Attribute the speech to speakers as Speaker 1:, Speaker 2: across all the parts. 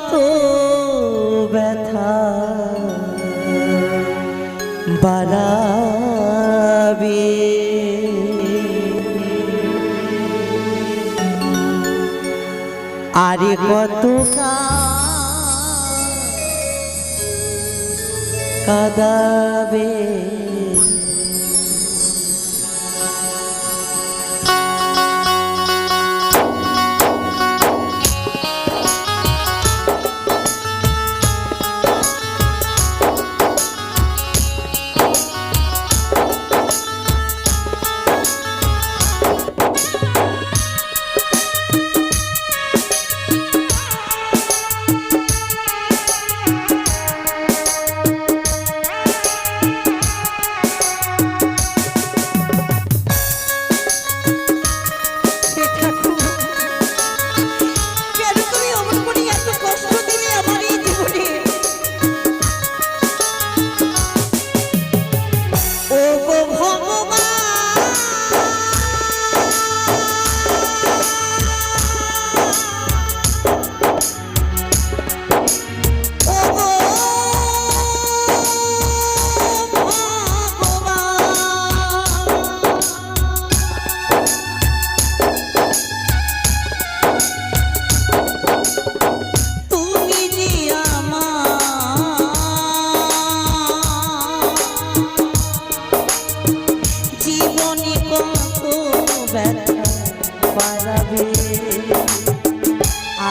Speaker 1: কত ব্যথা বাড়াবে আরে কত কাঁদাবে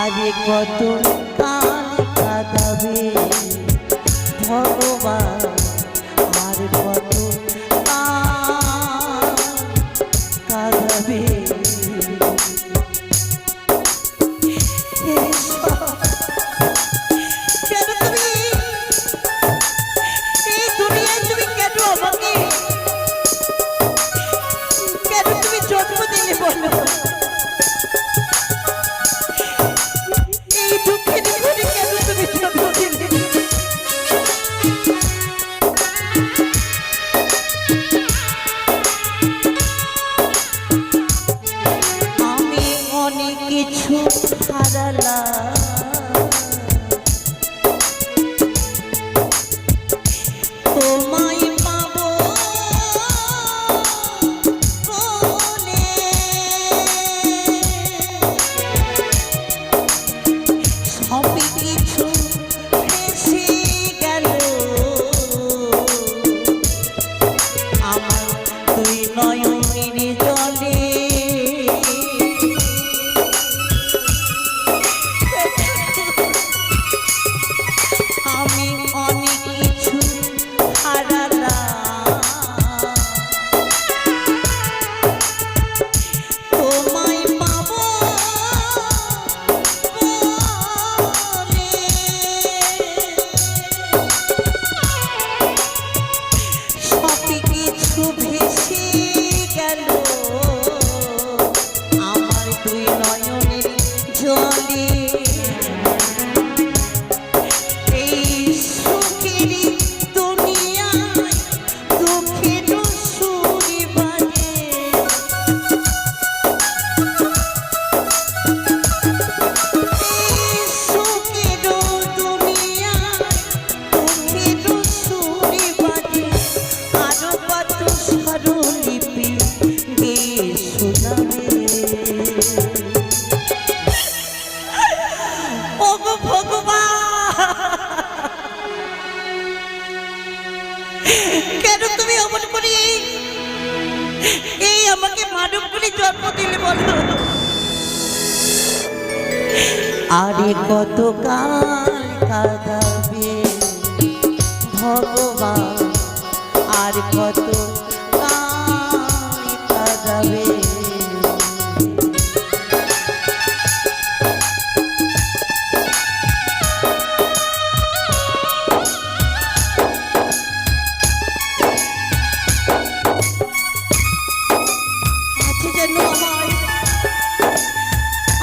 Speaker 1: আরে কত কাল কাঁদাবে ভগবান আর কত কাঁদাবে কেন তুমি এই দুনিয়ায় তুমি কেন আমাকে কেন তুমি জন্ম দিলে বলো কিছু হারালাম তোমায় পাবো বলে সবই কিছু ভেসে গেল আমার তুই নয়নের জলে কেন তুমি অমন করে এই আমাকে মানব বলে জন্ম দিলে বলো আরে কত কাল কাঁদাবে ভগবান আর কত কাল কাঁদাবে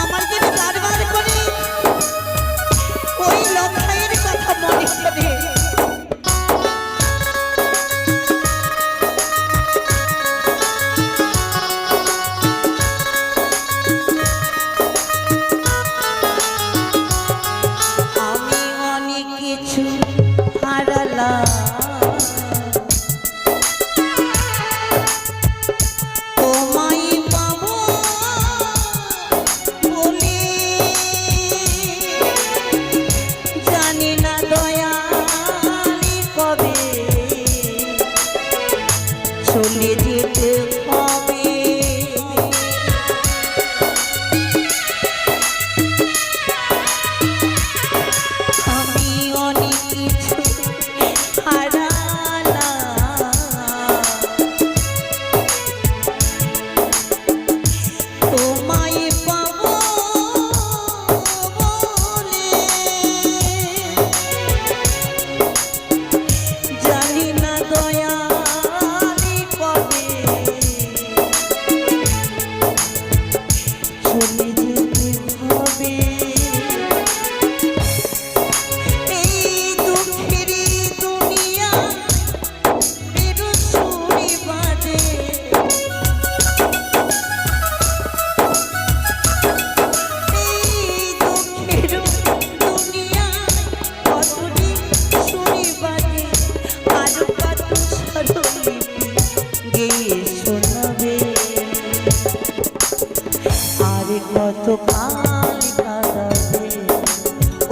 Speaker 1: আমার যেন বারবার করে ওই লক্ষাইয়ের কথা মনে পড়ে কত কাল কাঁদাবে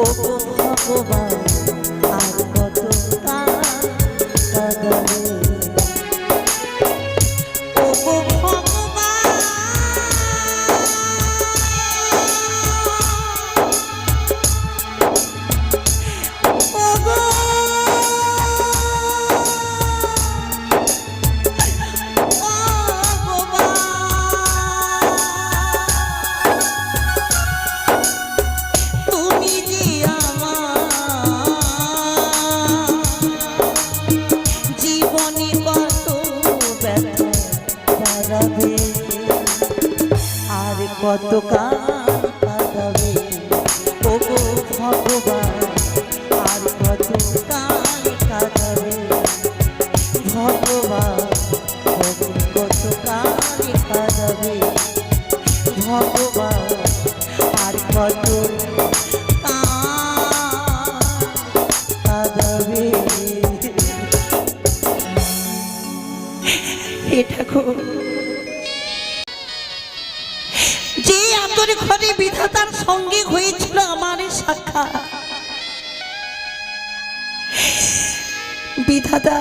Speaker 1: ও গো ভগবান, আর কত কাল কাঁদাবে ও গো ভগবান, ও গো কত কাল কাঁদাবে ও গো ভগবান, আর কত কাল কাঁদাবে ভগবান, কত কাল কাঁদাবে ভগবান, আর কত কাঁদাবে। হে ঠাকুর, যে আতর ঘরে বিধাতার সঙ্গে হয়েছিল আমার সাক্ষাৎ, বিধাতা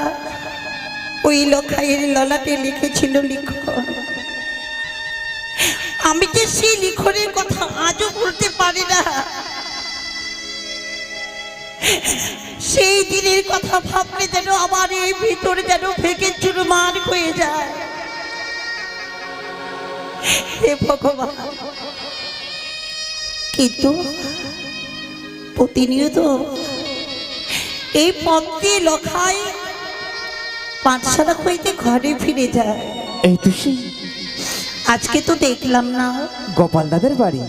Speaker 1: ওই লখাইয়ের ললাটে লিখেছিল লিখন। আমি যে সেই লিখনের কথা আজও বলতে পারি না। সেই দিনের কথা ভাবলে যেন আমার এই ভিতরে যেন ভেঙে চুরমার হয়ে যায়। হে ভগবান, কিন্তু প্রতিনিয়ত এই পথে লখাই পাঠশালা হইতে ঘরে ফিরে যায়।
Speaker 2: এই তো সেই
Speaker 1: আজকে তো দেখলাম না।
Speaker 2: গোপাল দাদার বাড়ি,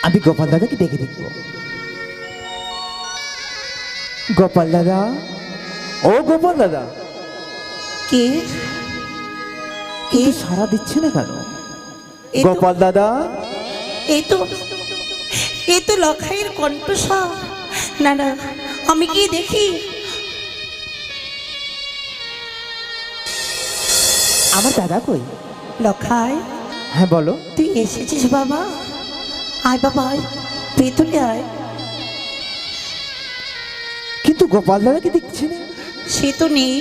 Speaker 2: আমি গোপাল দাদাকে ডেকে দেখব। গোপাল দাদা, ও গোপাল দাদা,
Speaker 1: কে
Speaker 2: কে সারা দিচ্ছে না কেন? গোপাল দাদা,
Speaker 1: এই তো লখাইয়ের কণ্ঠস্বর। না না, আমি কি দেখি?
Speaker 2: আমার দাদা কই?
Speaker 1: লখাই,
Speaker 2: হ্যাঁ বলো।
Speaker 1: তুই এসেছিস বাবা? আয় বাবা, আয়, ভেতরে আয়।
Speaker 2: কিন্তু গোপাল দাদাকে দেখছি না।
Speaker 1: সে তো নেই।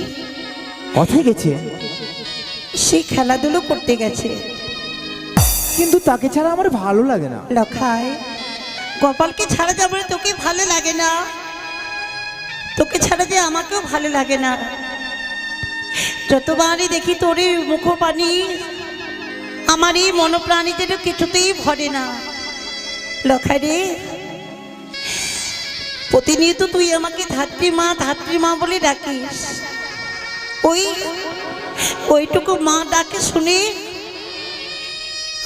Speaker 2: কোথায় গেছে?
Speaker 1: সে খেলাধুলো করতে গেছে।
Speaker 2: কিন্তু তাকে ছাড়া আমার ভালো লাগে না।
Speaker 1: লখাই, গোপালকে ছাড়া যাবে তোকে ভালো লাগে না? তোকে ছাড়া যে আমাকেও ভালো লাগে না। যতবারই দেখি তোর এই মুখপানি, আমার এই মনোপ্রাণীদের কিছুতেই ভরে না। লখাই রে, প্রতিনিয়ত তুই আমাকে ধাত্রীমা ধাত্রীমা বলে ডাকিস। ওইটুকু মা ডাকে শুনে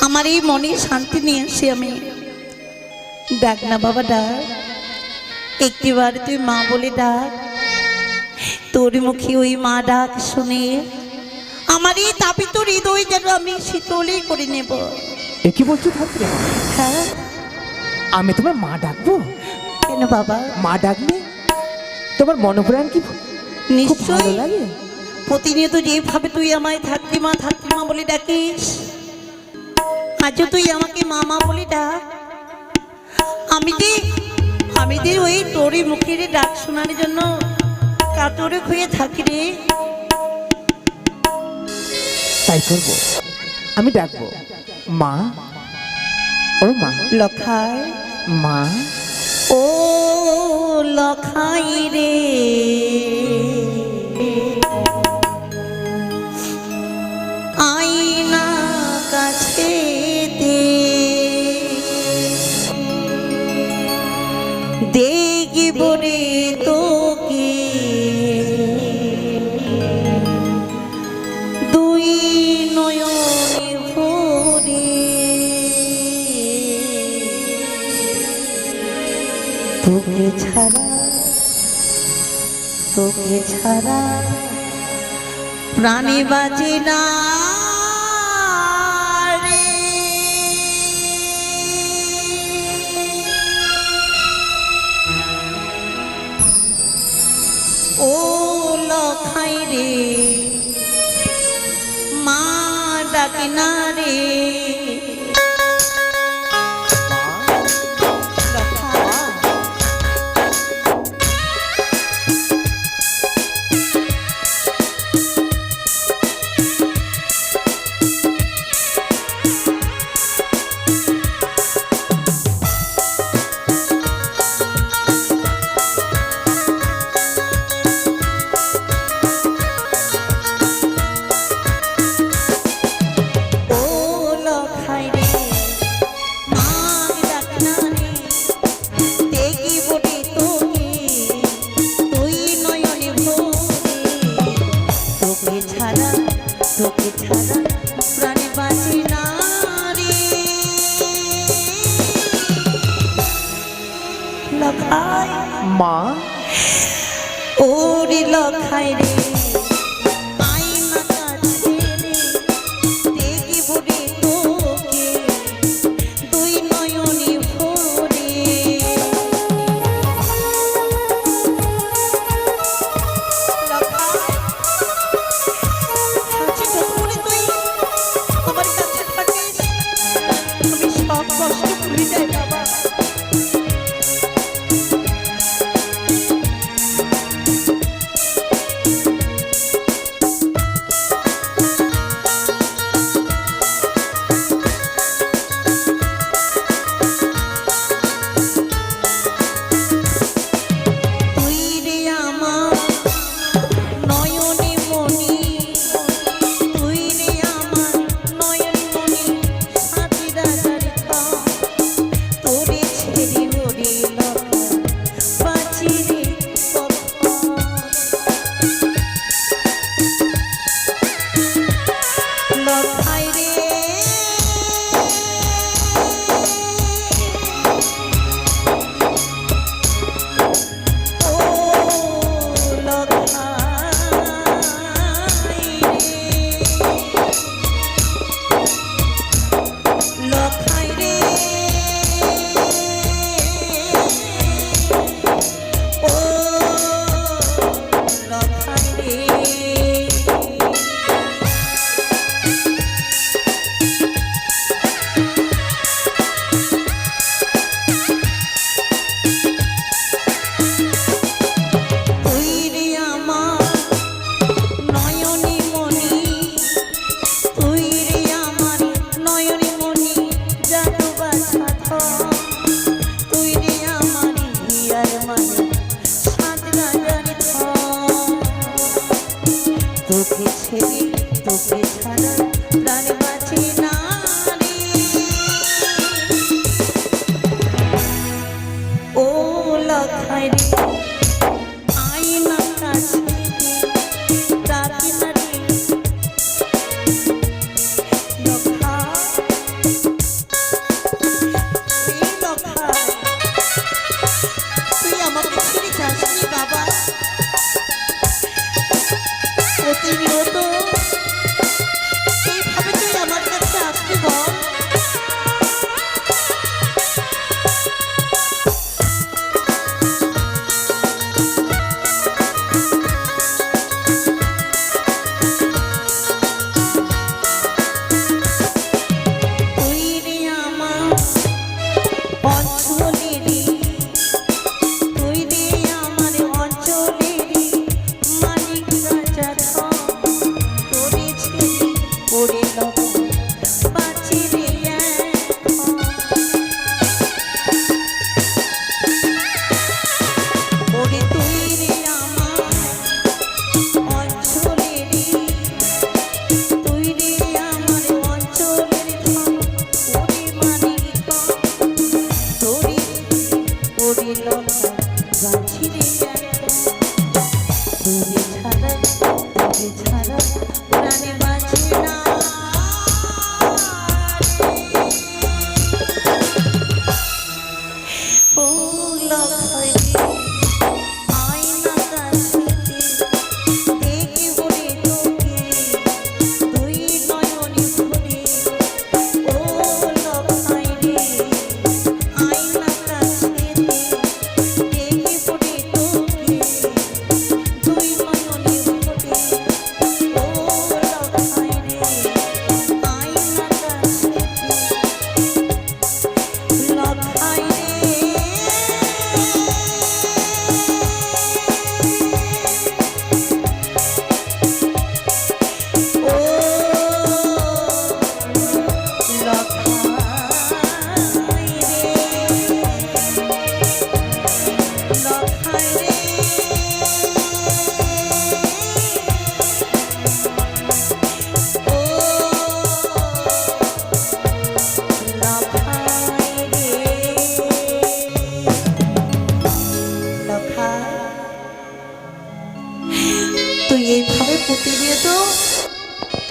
Speaker 1: আমার এই মনে শান্তি নিয়ে আসি আমি। ডাক না বাবা, ডাক একটিবার তুই মা বলে ডাক। তোর মুখে ওই মা ডাক শুনে আমার এই তাপিত হৃদয় যেন আমি শীতলই করে নেব।
Speaker 2: এ কি বলছো ধাত্রী?
Speaker 1: হ্যাঁ,
Speaker 2: আমি তোমার মা ডাকবো?
Speaker 1: কেন বাবা?
Speaker 2: মা ডাকলে তোমার মনোপ্রাণ কি নিশ্চয় লাগে?
Speaker 1: প্রতিনিয়ত যেভাবে তুই আমায় ধাত্রীমা ধাত্রীমা বলে ডাকিস, আজও তুই আমাকে মামা বলে ডাক। আমি যে ওই তোরই মুখের ডাক শোনার জন্য কাতরে হয়ে থাকি রে।
Speaker 2: তাই করবো, আমি ডাকবো মা, ও মা।
Speaker 1: লখাই,
Speaker 2: মা,
Speaker 1: ও লখাই রে, আয়না কাছে দেখব রে তোকে, দুই নয়নে ভরে তোকে ছাড়া প্রাণী বাজে না রে। ও লখাই রে, মা ডাকি না রে তোকে ছাড়া প্রাণে বাঁচি না রে লখাই
Speaker 2: মা
Speaker 1: ওরে লখাই রে আই না কাছে রে দেখিব রে তোকে দুই নয়নে ভরে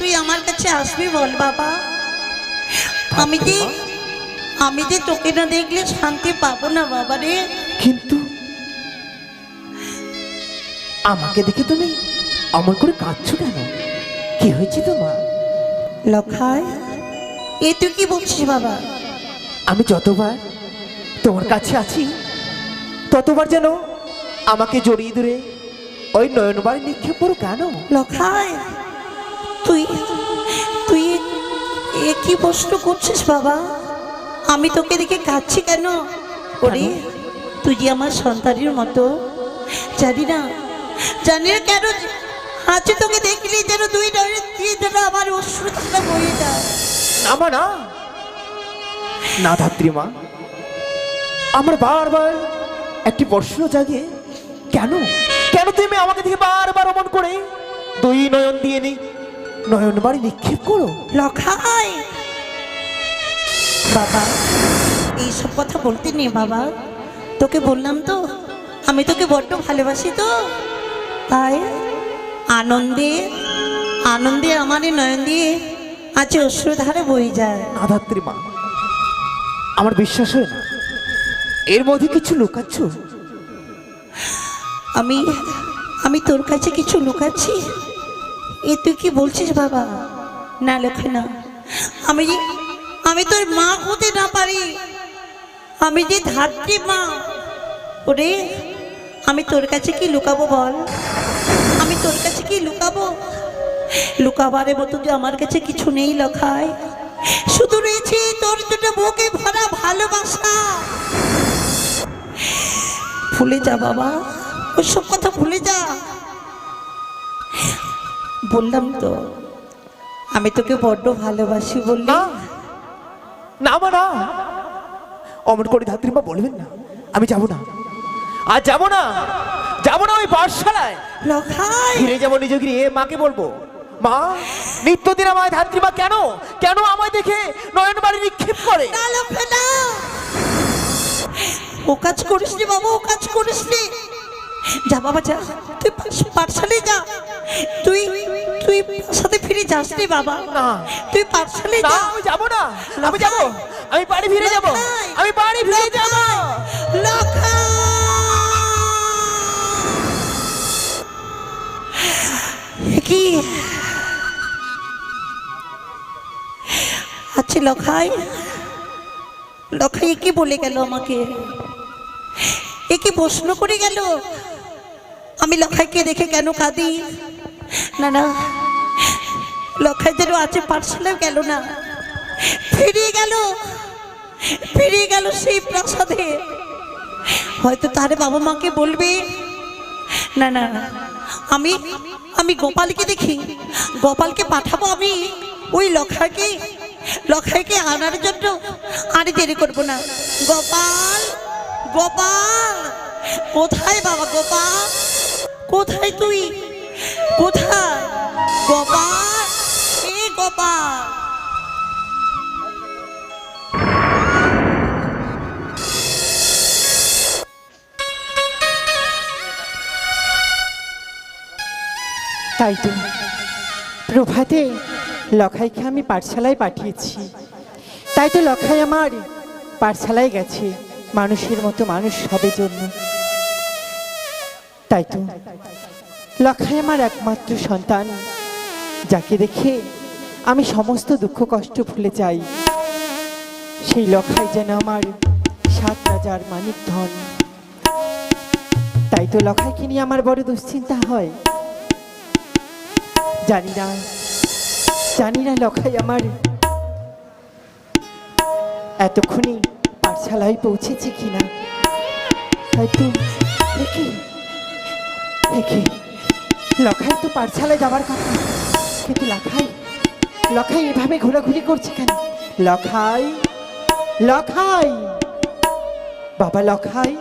Speaker 1: তুই আমার কাছে আসবি বল বাবা? আমি যে তোকে না দেখলে শান্তি পাবো না বাবা রে।
Speaker 2: কিন্তু আমাকে দেখে তুমি অমন করে কাঁদছো কেন? কি হয়েছে তোমার?
Speaker 1: লখাই, এ তুই কি বলছিস বাবা?
Speaker 2: আমি যতবার তোমার কাছে আছি ততবার যেন আমাকে জড়িয়ে ধরে ওই নয়নবাড়ি নিক্ষেপ করো কেন?
Speaker 1: লখাই, তুই তুই এ কি প্রশ্ন করছিস বাবা? আমি তোকে দেখে কাঁদছি কেন? ওরে, তুই যে আমার সন্তানের মতো। জানি না কেন আজ তোকে দেখলি যেন দুই নয়নের দিয়ে যেন আমার অশ্রুটা বয়ে যায়।
Speaker 2: আমা না না ধাত্রীমা, আমার বারবার একটি প্রশ্ন জাগে, কেন কেন তুমি আমাকে দেখে বারবার অমন করে দুই নয়ন দিয়ে নয়ন বাড়ি নিক্ষেপ করো?
Speaker 1: লখাই বাবা, এইসব কথা বলতে নেই বাবা। তোকে বললাম তো আমি তোকে বড্ড ভালোবাসি, তো তাই আনন্দে আনন্দে আমার এই নয়ন দিয়ে আজ অশ্রুধারে বয়ে যায়।
Speaker 2: না ধাত্রীমা, আমার বিশ্বাস হয় না, এর মধ্যে কিছু লুকাচ্ছ।
Speaker 1: আমি তোর কাছে কিছু লুকাচ্ছি? এ তুই কি বলছিস বাবা? না লেখে না, আমি তোর মা হতে না পারি, আমি যে ধাত্রী মা। ওরে, আমি তোর কাছে কি লুকাবো বল? আমি তোর কাছে কি লুকাবো? লুকাবারের মতো যে আমার কাছে কিছু নেই লখায়, শুধু রয়েছে তোর দুটো বুকে ভরা ভালোবাসা। ভুলে যা বাবা, ওসব কথা ভুলে যা। বললাম তো আমি তোকে বড্ড ভালোবাসি বললি।
Speaker 2: না না মা, না, অমন করে ধাত্রীমা বলবেন না। আমি যাব না, আর যাব না ওই পাঠশালায়।
Speaker 1: লখাই,
Speaker 2: ফিরে যাবো নিজ গৃহে। মাকে বলবো, মা নিত্যদিন আমায় ধাত্রীমা কেন কেন আমায় দেখে নয়ন বাড়ি নিক্ষেপ করে?
Speaker 1: না লক্ষা না, ও কাজ করিস নি বাবা, ও কাজ করিস নি। যা বাবা যা, তুই পাঠশালায় যা। তুই সাথে ফিরে যাস নি বাবা।
Speaker 2: না,
Speaker 1: তুই পাঠশালায়
Speaker 2: না,
Speaker 1: যা।
Speaker 2: আমি যাব না, আমি যাব, আমি বাড়ি ফিরে যাব, আমি বাড়ি ফিরে যাব।
Speaker 1: লক্ষা, কি আচ্ছা লখাই কি বলে গেল আমাকে? এ কি প্রশ্ন করে গেল? আমি লখাইকে দেখে কেন কাঁদি? না না, লখাই যেন আছে পাঠশালায় গেল না, ফিরে গেল সেই প্রাসাদে। হয়তো তার বাবা মাকে বলবে। না না, আমি গোপালকে দেখি, গোপালকে পাঠাবো আমি ওই লখাইকে আনার জন্য। আর দেরি করবো না। গোপাল কোথায় বাবা? গোপাল কোথায়? তুই কোথায় গোপাল? এ গোপাল,
Speaker 3: তাই তো প্রভাতে লখাইকে আমি পাঠশালায় পাঠিয়েছি, তাই তো লখাই আমার পাঠশালায় গেছে মানুষের মতো মানুষ হবে জন্য। তাই তো লখাই আমার একমাত্র সন্তান, যাকে দেখে আমি সমস্ত দুঃখ কষ্ট ভুলে যাই। সেই লখাই যেন আমার 7 রাজার মানিক ধন। তাই তো লখাইকে নিয়ে আমার বড় দুশ্চিন্তা হয়। জানি না লখাই আমার এতক্ষণে পাঠশালায় পৌঁছেছে কিনা। হয়তো লখাই তো পাঠশালায় যাবার কথা, কিন্তু লখাই এভাবে ঘোরাঘুরি করছে কেন? লখাই বাবা, লখাই,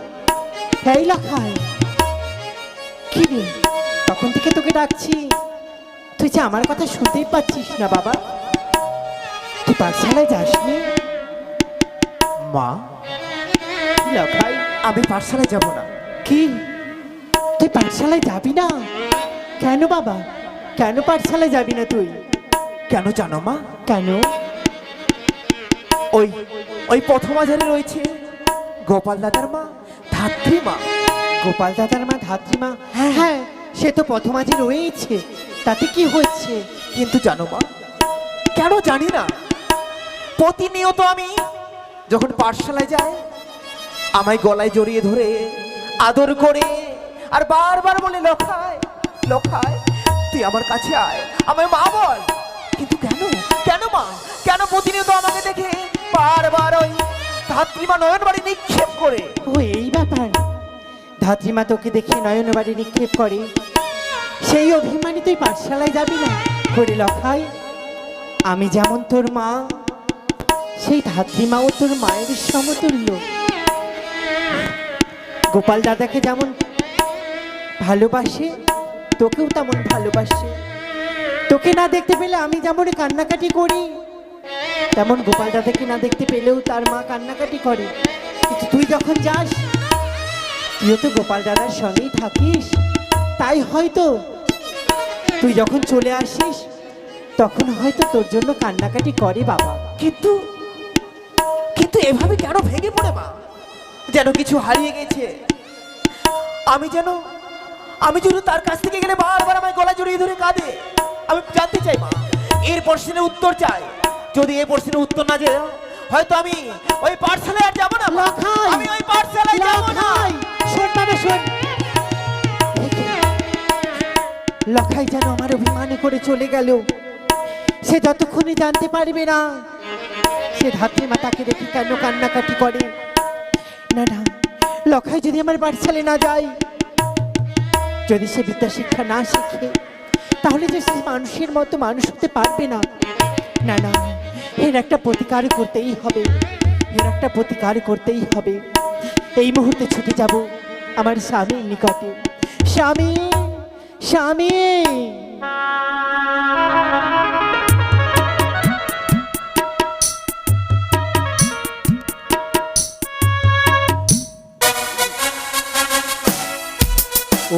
Speaker 3: এই লখাই, কি রে? তখন থেকে তোকে ডাকছি, তুই যে আমার কথা শুনতেই পাচ্ছিস না বাবা। তুই পাঠশালায় যাসনি?
Speaker 2: মা,
Speaker 3: লখাই,
Speaker 2: আমি পাঠশালায় যাব না।
Speaker 3: কি তুই পাঠশালায় যাবি না? কেন বাবা, কেন পাঠশালায় যাবি না তুই?
Speaker 2: কেন জানো মা?
Speaker 3: কেন?
Speaker 2: ওই ওই প্রথমাঝারে রয়েছে গোপাল দাদার মা, ধাত্রী মা।
Speaker 3: গোপাল দাদার মা ধাত্রীমা, হ্যাঁ হ্যাঁ, সে তো প্রথমাঝে রয়েছে, তাতে কি হচ্ছে?
Speaker 2: কিন্তু জানো মা, কেন জানি না, প্রতিনিয়ত আমি যখন পাঠশালায় যাই আমায় গলায় জড়িয়ে ধরে আদর করে আর বারবার বলে লখায় লখায় তুই আমার কাছে আয়, আমায় মা বল। কিন্তু কেন কেন মা, কেন প্রতিনিয়ত আমাকে দেখে বারবার ওই ধাত্রীমা নয়ন বাড়ি নিক্ষেপ করে?
Speaker 3: ও এই ব্যাপার, ধাত্রীমা তোকে দেখে নয়ন বাড়ি নিক্ষেপ করে, সেই অভিমানী তুই পাঠশালায় যাবি না? করে লখাই, আমি যেমন তোর মা, সেই ধাত্রীমাও তোর মায়ের সমতুল্য। গোপাল দাদাকে যেমন ভালোবাসে, তোকেও তেমন ভালোবাসে। তোকে না দেখতে পেলে আমি যেমন কান্নাকাটি করি, তেমন গোপাল দাদাকে না দেখতে পেলেও তার মা কান্নাকাটি করে। কিন্তু তুই যখন যাস, তুইও তো গোপাল দাদার সঙ্গেই থাকিস, তাই হয়তো তুই যখন চলে আসিস তখন হয়তো তোর জন্য কান্নাকাটি করে বাবা।
Speaker 2: কিন্তু কিন্তু এভাবে কেন ভেঙে পড়ে মা? যেন কিছু হারিয়ে গেছে। আমি যেন তার কাছ থেকে গেলে বারবার আমায় গলা জড়িয়ে ধরে কাঁদে। আমি জানতে চাই মা, এর প্রশ্নের উত্তর চাই। যদি এই প্রশ্নের উত্তর না যায়, হয়তো আমি ওই পাঠশালায় আর যাবো না মা।
Speaker 3: লখাই,
Speaker 2: আমি ওই পাঠশালায় যাবো না।
Speaker 3: লখাই, শোন বাবা শোন। লখাই যেন আমার অভিমানে করে চলে গেল, সে যতক্ষণে জানতে পারবে না সে ধাত্রীমা তাকে দেখে কেন কান্নাকাটি করে। না না, লখাই যদি আমার পাঠশালায় না যায়, যদি সে বিদ্যা শিক্ষা না শিখে, তাহলে যে সে মানুষের মতো মানুষ হতে পারবে না। না না, এর একটা প্রতিকার করতেই হবে, এর একটা প্রতিকার করতেই হবে। এই মুহূর্তে ছুটে যাব আমার স্বামীর নিকটে। স্বামী, স্বামী,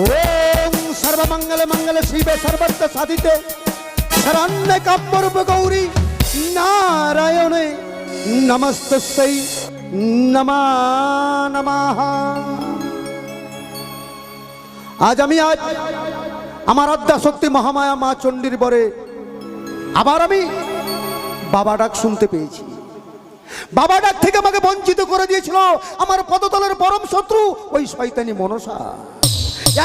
Speaker 4: ओम सर्वमंगल मंगल शिवे सर्वत्र साधिते शरण्य काम्यरूप गौरी नारायणे नमस्तस्यै नमः नमः। আজ আমার আদ্যা শক্তি মহামায়া মা চণ্ডীর বরে আবার আমি বাবা ডাক শুনতে পেয়েছি। বাবা ডাক থেকে আমাকে বঞ্চিত করে দিয়েছিল আমার পদতলের পরম শত্রু ওই শয়তানি মনসা।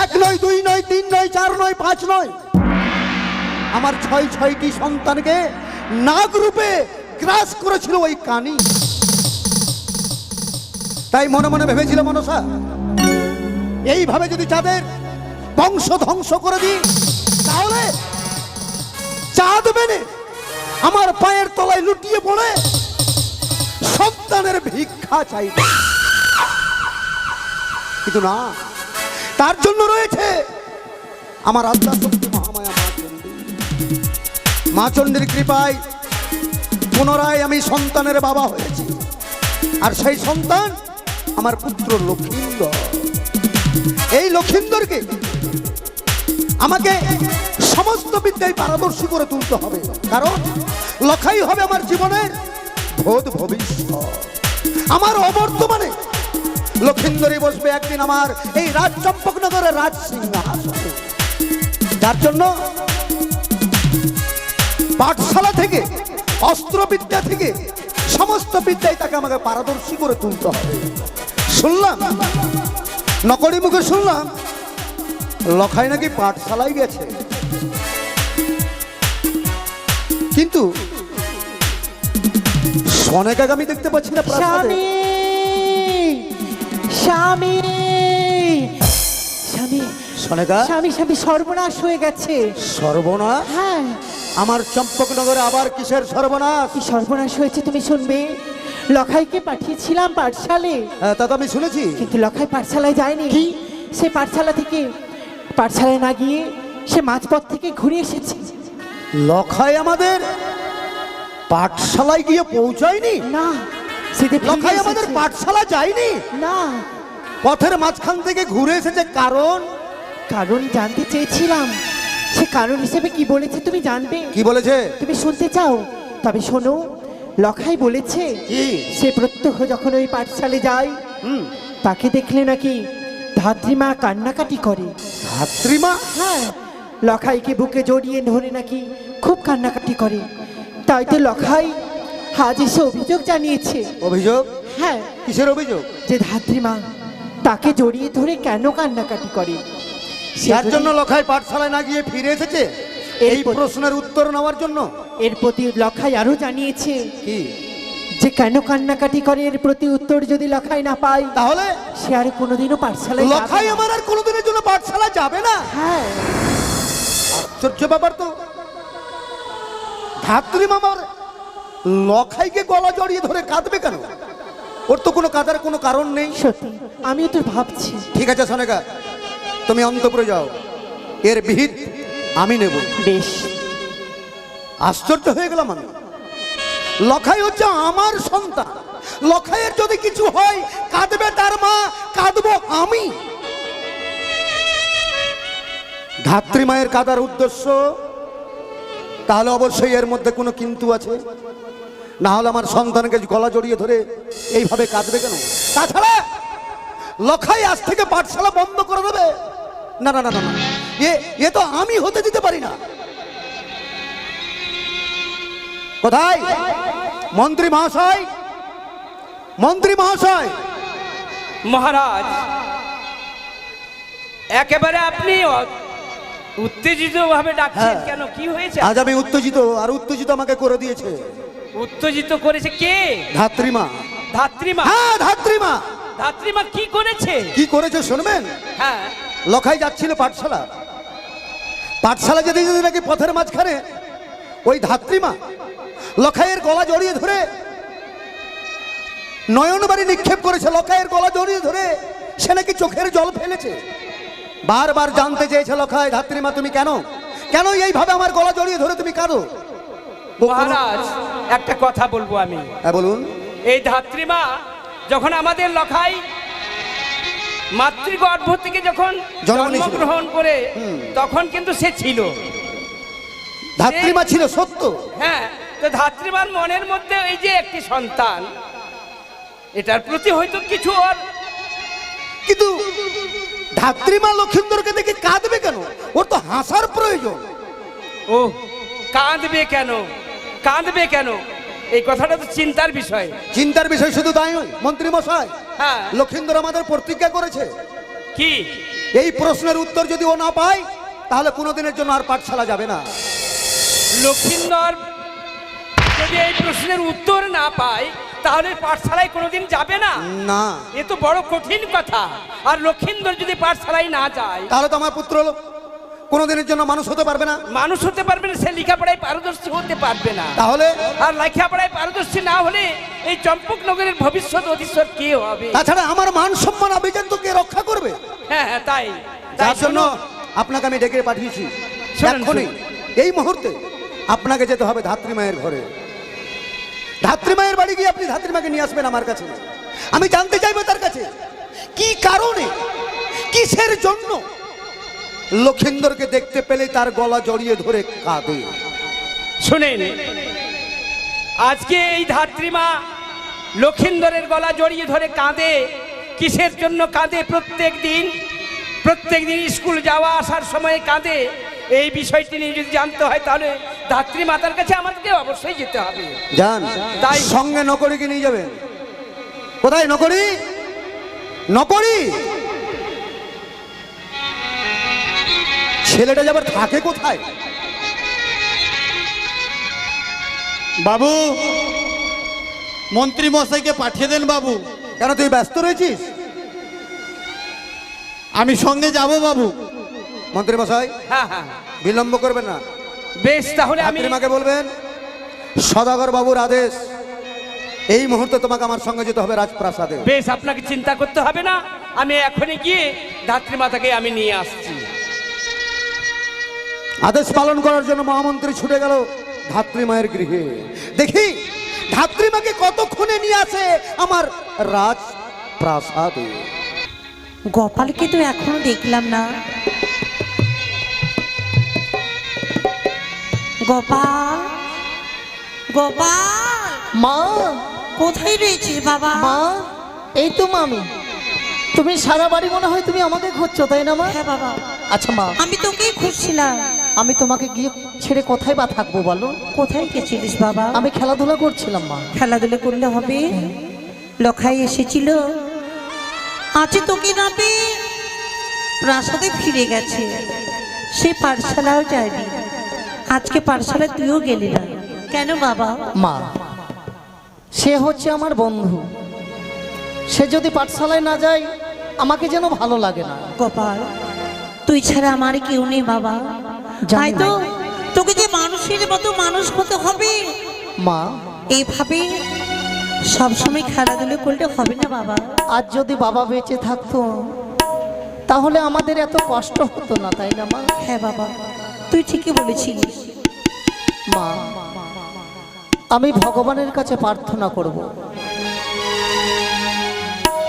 Speaker 4: এক নয়, দুই নয়, তিন নয়, চার নয়, পাঁচ নয়, আমার ছয়টি সন্তানকে নাগ রূপে গ্রাস করেছিল ওই কানি। তাই মনে মনে ভেবেছিল মনসা, এইভাবে যদি চাঁদের বংশ ধ্বংস করে দিই, তাহলে চাঁদ মেনে আমার পায়ের তলায় লুটিয়ে পড়ে সন্তানের ভিক্ষা চাইবে। কিন্তু না, তার জন্য রয়েছে আমার আদ্যা শক্তি মহামায়া মা চণ্ডী। মা চণ্ডীর কৃপায় পুনরায় আমি সন্তানের বাবা হয়েছি, আর সেই সন্তান আমার পুত্র লক্ষিন্দর। এই লক্ষিন্দরকে আমাকে সমস্ত বিদ্যায় পারদর্শী করে তুলতে হবে, কারণ লখাই হবে আমার জীবনের ভূত ভবিষ্যৎ। আমার অবর্তমানে লক্ষিন্দরী বসবে একদিন আমার এই রাজ চম্পকনগরের রাজ সিংহাসনে। যার জন্য পাঠশালা থেকে, অস্ত্রবিদ্যা থেকে সমস্ত বিদ্যায় তাকে আমাকে পারদর্শী করে তুলতে হবে। শুনলাম, নকরি মুখে শুনলাম, লখাই নাকি পাঠশালায় গেছে, কিন্তু সনেকাকে আমি দেখতে পাচ্ছি না প্রাসাদে।
Speaker 3: স্বামী, স্বামী,
Speaker 4: সনেকা,
Speaker 3: স্বামী, স্বামী, সর্বনাশ হয়ে গেছে।
Speaker 4: সর্বনাশ?
Speaker 3: হ্যাঁ,
Speaker 4: আমার চম্পকনগরে আবার কিসের সর্বনাশ?
Speaker 3: কি সর্বনাশ হয়েছে তুমি শুনবে। লখাইকে পাঠিয়েছিলাম পাঠশালে,
Speaker 4: তা তো আমি শুনেছি,
Speaker 3: কিন্তু লখাই পাঠশালায় যায়নি। কি, সে পাঠশালা থেকে পাঠশালায় না গিয়ে সে মাঝপথ থেকে ঘুরে এসেছে।
Speaker 4: লখাই আমাদের পাঠশালায় গিয়ে পৌঁছায়নি?
Speaker 3: না, সে যে ফিরে
Speaker 4: লখাই আমাদের
Speaker 3: এসেছে।
Speaker 4: পাঠশালা যায়নি,
Speaker 3: না,
Speaker 4: পথের মাঝখান থেকে ঘুরে এসেছে। কারণ
Speaker 3: কারণ জানতে চেয়েছিলাম সে কারণ হিসেবে কি বলেছে তুমি জানবে?
Speaker 4: কি বলেছে?
Speaker 3: তুমি শুনতে চাও? তবে শোনো, লখাই বলেছে
Speaker 4: কি?
Speaker 3: সে প্রত্যহ যখন ওই পাঠশালে যায় তাকে দেখলে নাকি ধাত্রীমা কান্নাকাটি করে।
Speaker 4: ধাত্রীমা?
Speaker 3: হ্যাঁ, লখাইকে বুকে জড়িয়ে ধরে নাকি খুব কান্নাকাটি করে। তাই তো লখাই আজ এসে অভিযোগ জানিয়েছে।
Speaker 4: অভিযোগ?
Speaker 3: হ্যাঁ,
Speaker 4: কিসের অভিযোগ?
Speaker 3: যে ধাত্রীমা তাকে জড়িয়ে ধরে কেন কান্নাকাটি করে।
Speaker 4: যার জন্য লখাই পাঠশালায় না গিয়ে ফিরে এসেছে এই প্রশ্নের উত্তর নেওয়ার জন্য।
Speaker 3: এর প্রতি লখাই আরো জানিয়েছে
Speaker 4: কি?
Speaker 3: যে কেন কান্নাকাটি করে এর প্রতি উত্তর যদি লখাই না পাই
Speaker 4: তাহলে
Speaker 3: সে আর কোনোদিনও পাঠশালায় যাবে
Speaker 4: লখাই
Speaker 3: না।
Speaker 4: আমার আর কোনোদিনের জন্য পাঠশালা যাবে না?
Speaker 3: হ্যাঁ,
Speaker 4: আশ্চর্য ব্যাপার তো। ধাত্রীমা আমার লখাইকে গলা জড়িয়ে ধরে কাঁদবে কেন? ওর তো কোনো কাঁদার কোনো কারণ নেই।
Speaker 3: সত্যি আমিও তো ভাবছি।
Speaker 4: ঠিক আছে সনেকা, তুমি অন্তপুরে যাও, এর বিহিত আমি নেব।
Speaker 3: বেশ।
Speaker 4: আশ্চর্য হয়ে গেলাম আমি। লখাই হচ্ছে আমার সন্তান, লখাইয়ের যদি কিছু হয় কাঁদবে তার মা, কাঁদবো আমি। ধাত্রীমায়ের কাঁদার উদ্দেশ্য তাহলে অবশ্যই এর মধ্যে কোনো কিন্তু আছে, না হলে আমার সন্তানকে গলা জড়িয়ে ধরে এইভাবে কাঁদবে কেন? তাছাড়া লখাই আজ থেকে পাঠশালা বন্ধ করে দেবে? না না না না, এ তো আমি হতে দিতে পারি না। কোথায় মন্ত্রী মহাশয়? মন্ত্রী মহাশয়!
Speaker 5: মহারাজ, একেবারে আপনি উত্তেজিত ভাবে ডাকছেন
Speaker 4: হ্যাঁ।
Speaker 5: কেন? কি হয়েছে?
Speaker 4: আজ আমি উত্তেজিত, আর উত্তেজিত আমাকে করে দিয়েছে।
Speaker 5: উত্তেজিত করেছে কে?
Speaker 4: ধাত্রীমা।
Speaker 5: ধাত্রীমা?
Speaker 4: হ্যাঁ, ধাত্রীমা।
Speaker 5: ধাত্রীমা কি করেছে?
Speaker 4: কি করেছে শুনবেন?
Speaker 5: হ্যাঁ।
Speaker 4: লখাই যাচ্ছিল পাঠশালা, পাঠশালা যেতে যেতে নাকি পথের মাঝখানে ওই ধাত্রীমা লখাইয়ের গলা জড়িয়ে ধরে নয়নবাড়ি নিক্ষেপ করেছে। লখাইয়ের গলা জড়িয়ে ধরে সে নাকি চোখের জল ফেলেছে। বারবার জানতে চেয়েছে লখাই, ধাত্রীমা তুমি কেন কেন এইভাবে আমার গলা জড়িয়ে ধরে তুমি কাঁদো?
Speaker 5: মহারাজ, একটা কথা বলবো আমি।
Speaker 4: হ্যাঁ বলুন।
Speaker 5: এই ধাত্রীমা যখন আমাদের লখাই মাতৃগর্ভ থেকে যখন জন্মগ্রহণ করে তখন কিন্তু সে ছিল,
Speaker 4: ধাত্রীমা ছিল সত্য।
Speaker 5: হ্যাঁ, তো ধাত্রীমার মনের মধ্যে এই যে একটি সন্তান, এটার প্রতি হয়তো কিছু ওর।
Speaker 4: কিন্তু ধাত্রীমা লক্ষিন্দরকে দেখে কাঁদবে কেন? ওর তো হাসার প্রয়োজন।
Speaker 5: ও কাঁদবে কেন? কাঁদবে কেন? এই কথাটা তো চিন্তার বিষয়।
Speaker 4: চিন্তার বিষয় শুধু তাই নয় মন্ত্রী মশাই,
Speaker 5: হ্যাঁ।
Speaker 4: লক্ষিন্দর আমাদের প্রতিজ্ঞা করেছে
Speaker 5: কি?
Speaker 4: এই প্রশ্নের উত্তর যদি ও না পায় তাহলে কোনোদিনের জন্য আর পাঠশালা যাবে না।
Speaker 5: লক্ষিন্দর যদি এই প্রশ্নের উত্তর না পায় তাহলে পাঠশালায় কোনোদিন যাবে না?
Speaker 4: না।
Speaker 5: এ তো বড় কঠিন কথা। আর লক্ষিন্দর যদি পাঠশালায় না যায়
Speaker 4: তাহলে তো আমার পুত্র কোনোদিনের জন্য মানুষ হতে পারবে না।
Speaker 5: মানুষ হতে পারবে না, সে লেখাপড়ায় পারদর্শী হতে পারবে না।
Speaker 4: তাহলে
Speaker 5: আর লেখাপড়ায় পারদর্শী না হলে এই চম্পকনগরের ভবিষ্যৎ অধীশ্বর কে হবে?
Speaker 4: তাছাড়া আমার মান সম্মান অভিযান তো কে রক্ষা করবে?
Speaker 5: হ্যাঁ হ্যাঁ, তাই
Speaker 4: যার জন্য
Speaker 5: শোনো,
Speaker 4: আপনাকে আমি ডেকে পাঠিয়েছি।
Speaker 5: শোনেন,
Speaker 4: এক্ষুনি এই মুহূর্তে আপনাকে যেতে হবে ধাত্রীমায়ের ঘরে। ধাত্রীমায়ের বাড়ি গিয়ে আপনি ধাত্রীমাকে নিয়ে আসবেন আমার কাছে। আমি জানতে চাইবো তার কাছে কি কারণে, কিসের জন্য লক্ষিন্দরকে দেখতে পেলে তার গলা জড়িয়ে ধরে কাঁদে।
Speaker 5: শুনেন, আজকে এই ধাত্রীমা লক্ষিন্দরের গলা জড়িয়ে ধরে কাঁদে। কিসের জন্য কাঁদে? প্রত্যেক দিন স্কুল যাওয়া আসার সময় কাঁদে। এই বিষয়টি নিয়ে যদি জানতে হয় তাহলে ধাত্রী মাতার কাছে আমাদেরকে অবশ্যই যেতে হবে।
Speaker 4: যান,
Speaker 5: তাই
Speaker 4: সঙ্গে নকরিকে নিয়ে যাবেন। কোথায় নকরি? নকরি ছেলেটা যাবার থাকে কোথায়?
Speaker 6: বাবু, মন্ত্রী মশাইকে পাঠিয়ে দেন বাবু।
Speaker 4: কেন তুই ব্যস্ত রয়েছিস?
Speaker 6: আমি সঙ্গে যাব বাবু।
Speaker 4: মন্ত্রী মশাই
Speaker 5: হ্যাঁ হ্যাঁ,
Speaker 4: বিলম্ব করবেন না।
Speaker 5: বেশ, তাহলে আমি
Speaker 4: ধাত্রীমাকে বলবেন সদাগর বাবুর আদেশ, এই মুহূর্তে তোমাকে আমার সঙ্গে যেতে হবে রাজপ্রাসাদে।
Speaker 5: বেশ, আপনাকে চিন্তা করতে হবে না, আমি এখনই গিয়ে ধাত্রী মাতাকে আমি নিয়ে আসছি।
Speaker 4: আদেশ পালন করার জন্য মহামন্ত্রী ছুটে গেল ধাত্রীমায়ের গৃহে। দেখি ধাত্রীমাকে কতক্ষণে নিয়ে আসে আমার রাজপ্রাসাদে।
Speaker 1: গোপালকে তো এখনো দেখলাম না। গোপাল, গোপাল,
Speaker 3: মা,
Speaker 1: কোথায় রয়েছিস বাবা?
Speaker 3: মা, এই তো মা আমি। তুমি সারা বাড়ি মনে হয় তুমি আমাকে খুঁজছো, তাই না মা?
Speaker 1: হ্যাঁ বাবা,
Speaker 3: আচ্ছা মা,
Speaker 1: আমি তোকেই খুঁজছিলাম।
Speaker 3: আমি তোমাকে গিয়ে ছেড়ে কোথায় বা থাকবো বলো?
Speaker 1: কোথায় গেছিলিস বাবা?
Speaker 3: আমি খেলাধুলা করছিলাম মা।
Speaker 1: খেলাধুলা করলে হবে? লখাই এসেছিল, আছে তোকে না পেয়ে প্রাসাদে ফিরে গেছে। সে পাঠশালাও যায়নি, আজকে পাঠশালায় তুইও গেলি না কেন বাবা?
Speaker 3: মা, সে হচ্ছে আমার বন্ধু, সে যদি পাঠশালায় না যায় আমাকে যেন ভালো লাগে না।
Speaker 1: গোপাল, তুই ছাড়া আমার কেউ নেই বাবা।
Speaker 3: জানি
Speaker 1: তাই তো
Speaker 3: না।
Speaker 1: তোকে যে মানুষের মতো মানুষ হতে হবে।
Speaker 3: মা,
Speaker 1: এইভাবে সবসময় খেলাধুলো করলে হবে না বাবা।
Speaker 3: আজ যদি বাবা বেঁচে থাকতো তাহলে আমাদের এত কষ্ট হতো না, তাই না মা?
Speaker 1: হ্যাঁ বাবা, তুই ঠিকই বলেছিলিস।
Speaker 3: মা, আমি ভগবানের কাছে প্রার্থনা করব,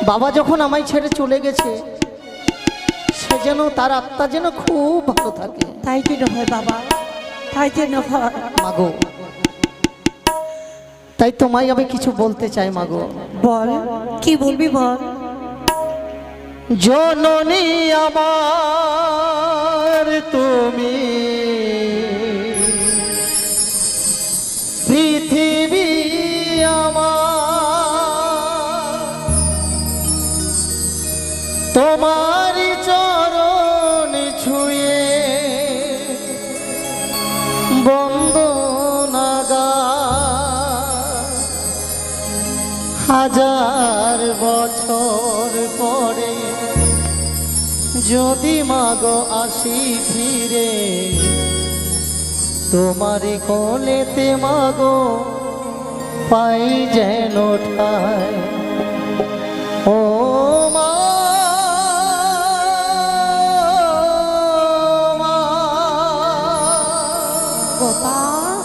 Speaker 3: বাবা যখন আমায় ছেড়ে চলে গেছে সে যেন তার আত্মা যেন খুব ভালো থাকে।
Speaker 1: তাই যেন হয় বাবা, তাই যেন হয়।
Speaker 3: মাগো, তাই তোমায় আমি কিছু বলতে চাই মাগো।
Speaker 1: বল, কি বলবি বল।
Speaker 3: জননী আমার তুমি, পৃথিবী আমার, তোমারি চরণ ছুঁয়ে বন্দনা গাই। হাজার বছর পরে যদি মাগো আসি ফিরে, তোমারি কোলেতে মাগো পাই যেন ঠাই। ও মা,
Speaker 1: গোপাল,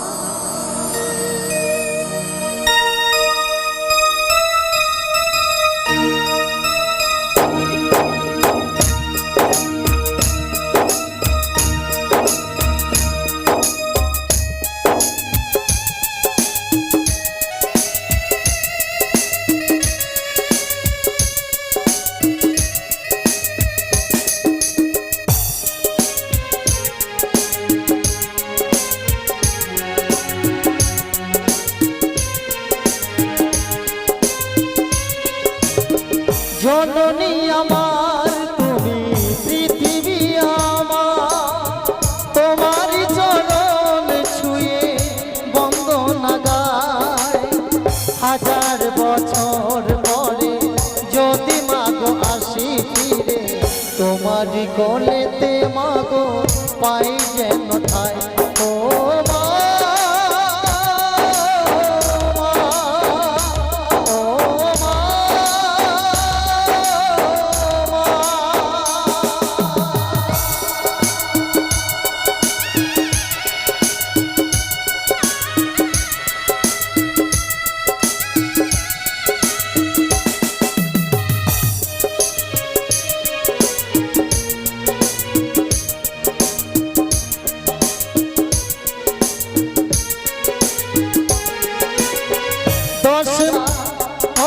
Speaker 3: জননী আমার তুমি, পৃথিবী আমার, তোমারি চরণ ছুঁয়ে বন্দনা গাই। হাজার বছর পরে যদি মাগো আসি ফিরে, তোমারি কোলেতে মাগো পাই যেন ঠাই। ও মা, ও মা, দশ ও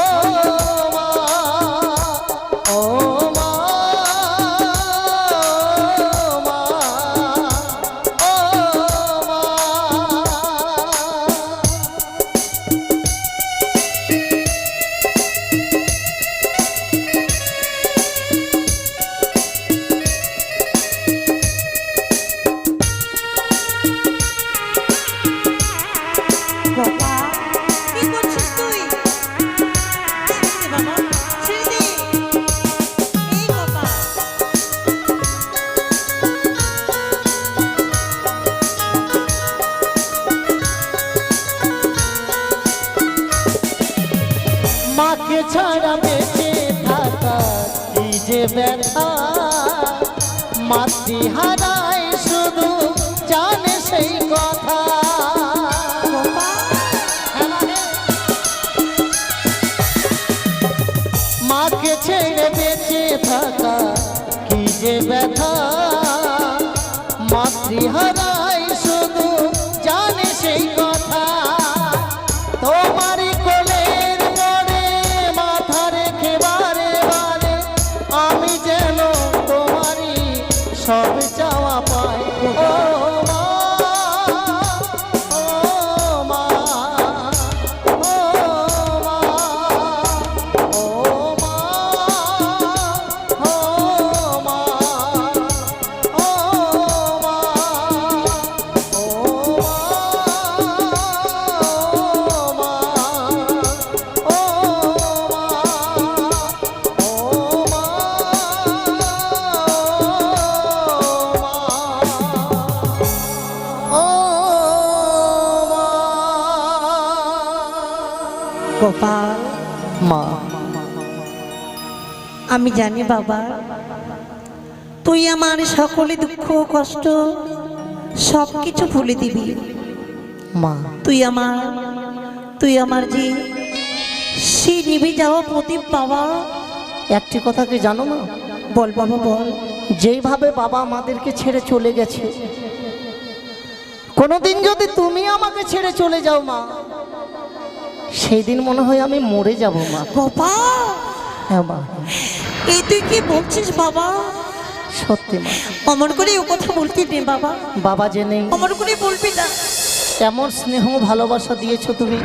Speaker 3: মা, ও মা, মা, ও মা।
Speaker 1: গোপাল, কি করছিস তুই? ছেড়ে দে বাবা, ছেড়ে দে। এই গোপাল,
Speaker 3: মাকে ছাড়া বেঁচে থাকা কি যে ব্যথা, মাতৃহারায় শুধু জানে সেই কথা। মাকে ছেড়ে বেঁচে থাকা কি যে ব্যথা, মাতৃহারায় শুধু জানে
Speaker 1: গোপাল,
Speaker 3: মা,
Speaker 1: আমি জানি বাবা তুই আমার সকলে দুঃখ কষ্ট সব কিছু ভুলে দিবি।
Speaker 3: মা,
Speaker 1: তুই আমার যে সে নিভে যাওয়া প্রদীপ বাবা।
Speaker 3: একটি কথা কি জানো মা?
Speaker 1: বল বাবা বল।
Speaker 3: যেইভাবে বাবা আমাদেরকে ছেড়ে চলে গেছে, কোনোদিন যদি তুমি আমাকে ছেড়ে চলে যাও মা, সেই দিন মনে হয় আমি মরে যাব মা।
Speaker 1: গোপাল,
Speaker 3: হ্যাঁ মা,
Speaker 1: এই তুই কি বলছিস বাবা?
Speaker 3: সত্যি মা।
Speaker 1: অমন করে ও কথা বলতে নেই বাবা,
Speaker 3: বাবা জেনে
Speaker 1: অমন করে বলবি না।
Speaker 3: এমন স্নেহ ভালোবাসা দিয়েছো তুমি,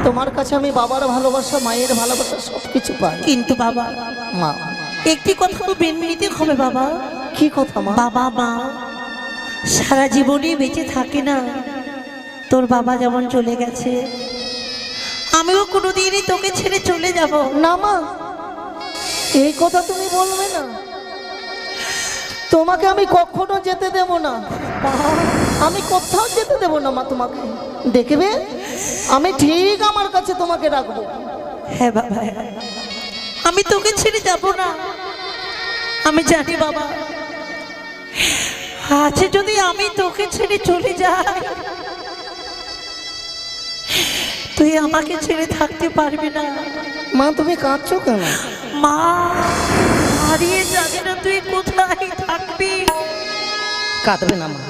Speaker 3: তোমার কাছে আমি বাবার ভালোবাসা, মায়ের ভালোবাসা সব কিছু পাই।
Speaker 1: কিন্তু বাবা
Speaker 3: মা,
Speaker 1: একটি কথা তো মেনে নিতে হবে বাবা।
Speaker 3: কি কথা মা?
Speaker 1: বাবা মা সারা জীবনই বেঁচে থাকে না। তোর বাবা যেমন চলে গেছে, আমিও কোনোদিনই তোকে ছেড়ে চলে যাব
Speaker 3: না মা, এই কথা তুমি বলবে না। তোমাকে আমি কখনো যেতে দেব না, আমি কোথাও যেতে দেব না মা। তোমাকে দেখবে আমি ঠিক আমার কাছে তোমাকে রাখবো।
Speaker 1: হ্যাঁ বাবা, হ্যাঁ। আমি তোকে ছেড়ে যাব না। আমি জানি বাবা, আছে যদি আমি তোকে ছেড়ে চলে যাই, তুই আমাকে ছেড়ে থাকতে পারবি না।
Speaker 3: মা তুমি কাঁদছো কেন?
Speaker 1: মা হারিয়ে যাবে না, তুই কোথায় থাকবি?
Speaker 3: কাঁদবে না মা,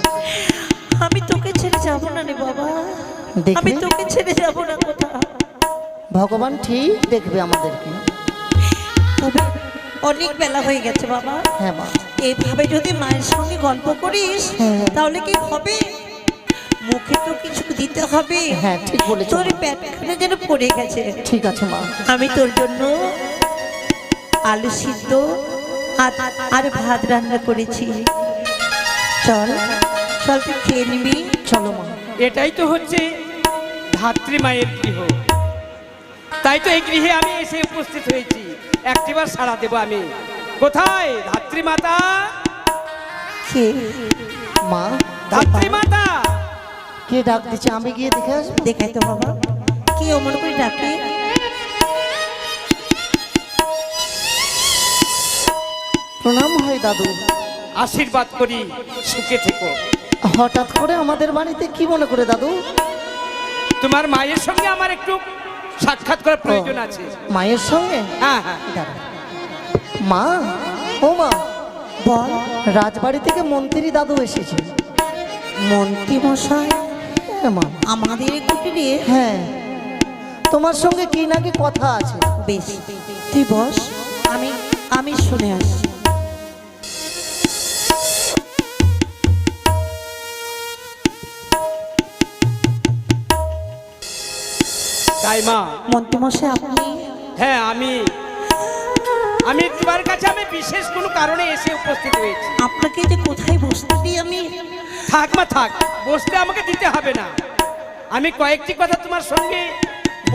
Speaker 1: আমি তোকে ছেড়ে যাব না রে বাবা,
Speaker 3: দেখবে?
Speaker 1: আমি তোকে ছেড়ে যাব না কোথাও।
Speaker 3: ভগবান ঠিক দেখবে আমাদেরকে।
Speaker 1: তবে অনেক বেলা হয়ে গেছে বাবা,
Speaker 3: হ্যাঁ মা,
Speaker 1: এইভাবে যদি মায়ের সঙ্গে গল্প করিস
Speaker 3: হ্যাঁ।
Speaker 1: তাহলে কি হবে? মুখে তো কিছু দিতে হবে।
Speaker 3: হ্যাঁ ঠিক বলেছো
Speaker 1: তোর
Speaker 3: মা।
Speaker 1: পেটখানে যেন পড়ে গেছে।
Speaker 3: ঠিক আছে মা,
Speaker 1: আমি তোর জন্য আলু সিদ্ধ আর ভাত রান্না করেছি। চল চল তুই খেয়ে নিবি।
Speaker 3: চলো মা।
Speaker 5: এটাই তো হচ্ছে ধাত্রী মায়ের গৃহ। তাই তো এই গৃহে আমি এসে উপস্থিত হয়েছি। একটিবার সাড়া দেব আমি। কোথায় ধাত্রী মাতা?
Speaker 1: খেয়ে
Speaker 3: মা,
Speaker 5: ধাত্রী মাতা,
Speaker 3: কে ডাক দিচ্ছে? আমি গিয়ে দেখে আসবো।
Speaker 1: দেখাই তো বাবা, কি অমন করে ডাকে?
Speaker 3: প্রণাম হয় দাদু।
Speaker 5: আশীর্বাদ করি সুখে থেকো।
Speaker 3: হঠাৎ করে আমাদের বাড়িতে কি মনে করে দাদু?
Speaker 5: তোমার মায়ের সঙ্গে আমার একটু সাক্ষাৎ করার প্রয়োজন আছে।
Speaker 3: মায়ের সঙ্গে?
Speaker 5: হ্যাঁ হ্যাঁ,
Speaker 3: দাঁড়া। মা, ও মা,
Speaker 1: বল।
Speaker 3: রাজবাড়ি থেকে মন্ত্রী দাদু এসেছে।
Speaker 1: মন্ত্রী মশাই
Speaker 3: হ্যাঁ মা,
Speaker 1: আমাদের কুটিরে?
Speaker 3: হ্যাঁ, তোমার সঙ্গে কি নাকি কথা আছে।
Speaker 1: বেশ, তুই বস, আমি শুনে আসি।
Speaker 5: তাই মা?
Speaker 1: মন্ত্রী মশাই আপনি?
Speaker 5: হ্যাঁ আমি তোমার কাছে আমি বিশেষ কোনো কারণে এসে উপস্থিত হয়েছি।
Speaker 1: আপনাকে যে কোথায় বসতে দিই আমি?
Speaker 5: থাক মা থাক, বসতে আমাকে দিতে হবে না। আমি কয়েকটি কথা তোমার সঙ্গে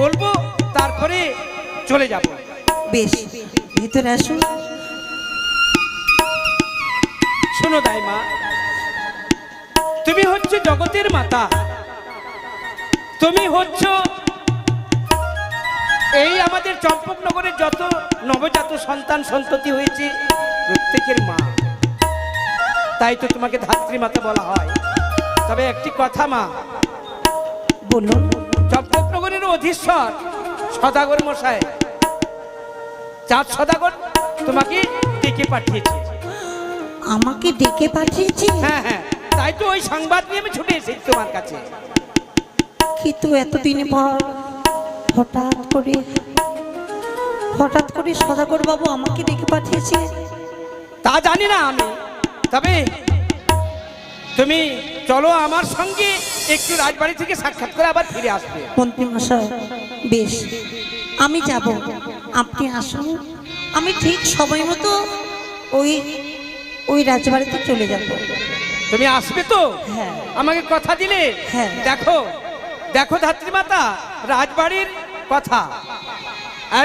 Speaker 5: বলবো, তারপরে চলে যাব।
Speaker 1: বেশ, ভিতরে আসুন।
Speaker 5: শোনো দাই মা, তুমি হচ্ছ জগতের মাতা। তুমি হচ্ছ এই আমাদের চম্পকনগরের যত নবজাত সন্তান সন্ততি হয়েছে প্রত্যেকের মা। তাই তো তোমাকে ধাত্রী মাতা বলা হয়। তবে একটি কথা মা,
Speaker 1: বলুন।
Speaker 5: চম্পকনগরের অধীশ্বর সদাগর মশাই, চাঁদ সদাগর তোমাকে ডেকে পাঠিয়েছে।
Speaker 1: আমাকে ডেকে পাঠিয়েছি?
Speaker 5: হ্যাঁ হ্যাঁ, তাই তো ওই সংবাদ নিয়ে আমি ছুটে এসেছি তোমার কাছে।
Speaker 1: কিন্তু এতদিন পর হঠাৎ করে সদাগর বাবু আমাকে ডেকে পাঠিয়েছে।
Speaker 5: তা জানি না আমি, তবে তুমি চলো আমার সঙ্গে, একটু রাজবাড়ি থেকে সাক্ষাৎ করে আবার ফিরে আসবে।
Speaker 1: মন্ত্রী মশাই বেশ, আমি যাব, আপনি আসুন। আমি ঠিক সময় মতো ওই রাজবাড়িতে চলে যাব।
Speaker 5: তুমি আসবে তো?
Speaker 1: হ্যাঁ।
Speaker 5: আমাকে কথা দিলে?
Speaker 1: হ্যাঁ।
Speaker 5: দেখো দেখো ধাত্রী মাতা, রাজবাড়ির কথা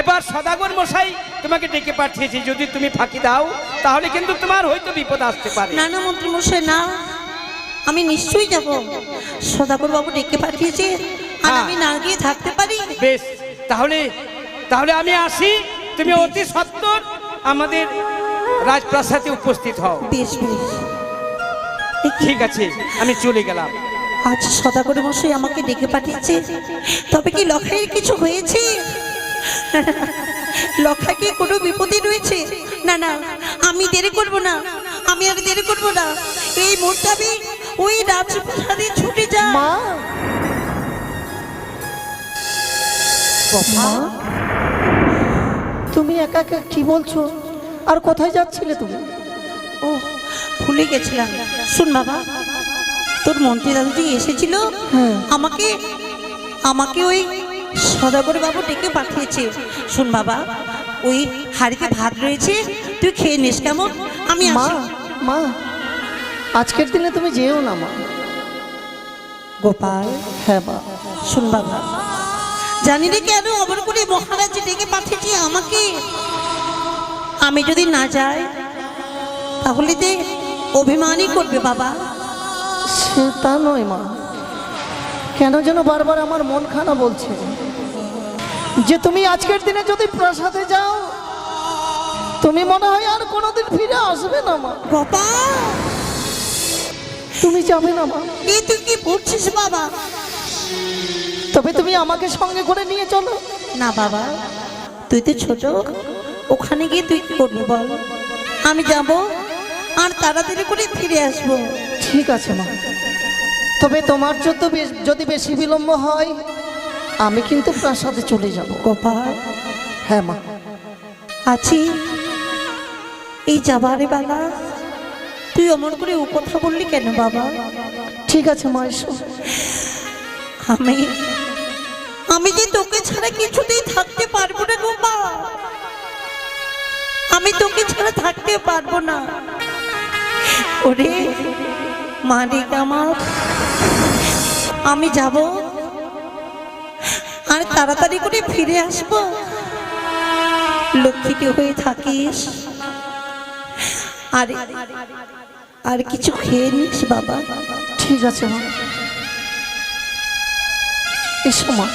Speaker 5: এবার সদাগর মশাই তোমাকে ডেকে পাঠিয়েছি। যদি তুমি ফাঁকি দাও তাহলে কিন্তু তোমার হয়তো বিপদ আসতে পারে।
Speaker 1: না না মন্ত্রী মশাই না, আমি নিশ্চয়ই যাব। সদাগর বাবু ডেকে পাঠিয়েছে, আর
Speaker 5: হ্যাঁ।
Speaker 1: আমি না গিয়ে থাকতে পারি?
Speaker 5: বেশ, তাহলে তাহলে আমি আসি, তুমি অতি সত্বর আমাদের রাজপ্রাসাদে উপস্থিত হও।
Speaker 1: বেশ বেশ।
Speaker 5: ঠিক আছে, আমি চলে গেলাম।
Speaker 1: আজ সদাগর মশাই আমাকে ডেকে পাঠিয়েছে, তবে কি লখাইয়ের কিছু হয়েছে? লক্ষা কি কোনো বিপদে রয়েছে? না না, আমি দেরি করব না, আমি আর দেরি করব না। এই মুহূর্তে আমি ওই রাজপ্রাসাদে ছুটে যাই।
Speaker 3: মা, মা, তুমি একা একা কি বলছো? আর কোথায় যাচ্ছিলে তুমি?
Speaker 1: ও, ভুলে গেছিলাম। শুন বাবা, তোর মন্ত্রী দাদুজি এসেছিল,
Speaker 3: হ্যাঁ।
Speaker 1: আমাকে আমাকে ওই সদাগর বাবু ডেকে পাঠিয়েছে। শুন বাবা, ওই হাড়িতে ভাত রয়েছে, তুই খেয়ে নিস কেমন? আমি
Speaker 3: মা,
Speaker 1: আসি।
Speaker 3: মা, আজকের দিনে তুমি যেও না মা।
Speaker 1: গোপাল,
Speaker 3: হ্যাঁ মা।
Speaker 1: শুন বাবা, জানি না কেন অমর করে মহারাজ ডেকে পাঠিয়েছে আমাকে। আমি যদি না যাই তাহলে যে অভিমানই করবে বাবা।
Speaker 3: সে তা নয় মা, কেন যেন বারবার আমার মন খারাপ বলছে যে তুমি আজকের দিনে যদি প্রাসাদে যাও, তুমি মনে হয় আর কোনোদিন ফিরে আসবে না মা।
Speaker 1: গোপাল,
Speaker 3: তুমি যাবে না মা,
Speaker 1: এ তুই কি বলছিস বাবা?
Speaker 3: তবে তুমি আমাকে সঙ্গে করে নিয়ে চলো।
Speaker 1: না বাবা, তুই তো ছোট, ওখানে গিয়ে তুই কি করবি বল? আমি যাব আর তাড়াতাড়ি করে ফিরে আসবো।
Speaker 3: ঠিক আছে মা, তবে তোমার যদি বেশি বিলম্ব হয়, আমি কিন্তু প্রাসাদে চলে যাব।
Speaker 1: গোপাল,
Speaker 3: হ্যাঁ মা।
Speaker 1: আছি এই যাবার বেলা তুই অমন করে ও কথা বললি কেন বাবা?
Speaker 3: ঠিক আছে মা, এসো।
Speaker 1: আমি আমি যে তোকে ছাড়া কিছুতেই থাকতে পারবো না গোপাল, আমি তোকে ছাড়া থাকতে পারবো না। ওরে মালিক আমার, আমি যাব আর তাড়াতাড়ি করে ফিরে আসবো। লক্ষ্মীটি হয়ে থাকিস আর আর কিছু খেয়ে নিস বাবা।
Speaker 3: ঠিক আছে মা, এসো মা।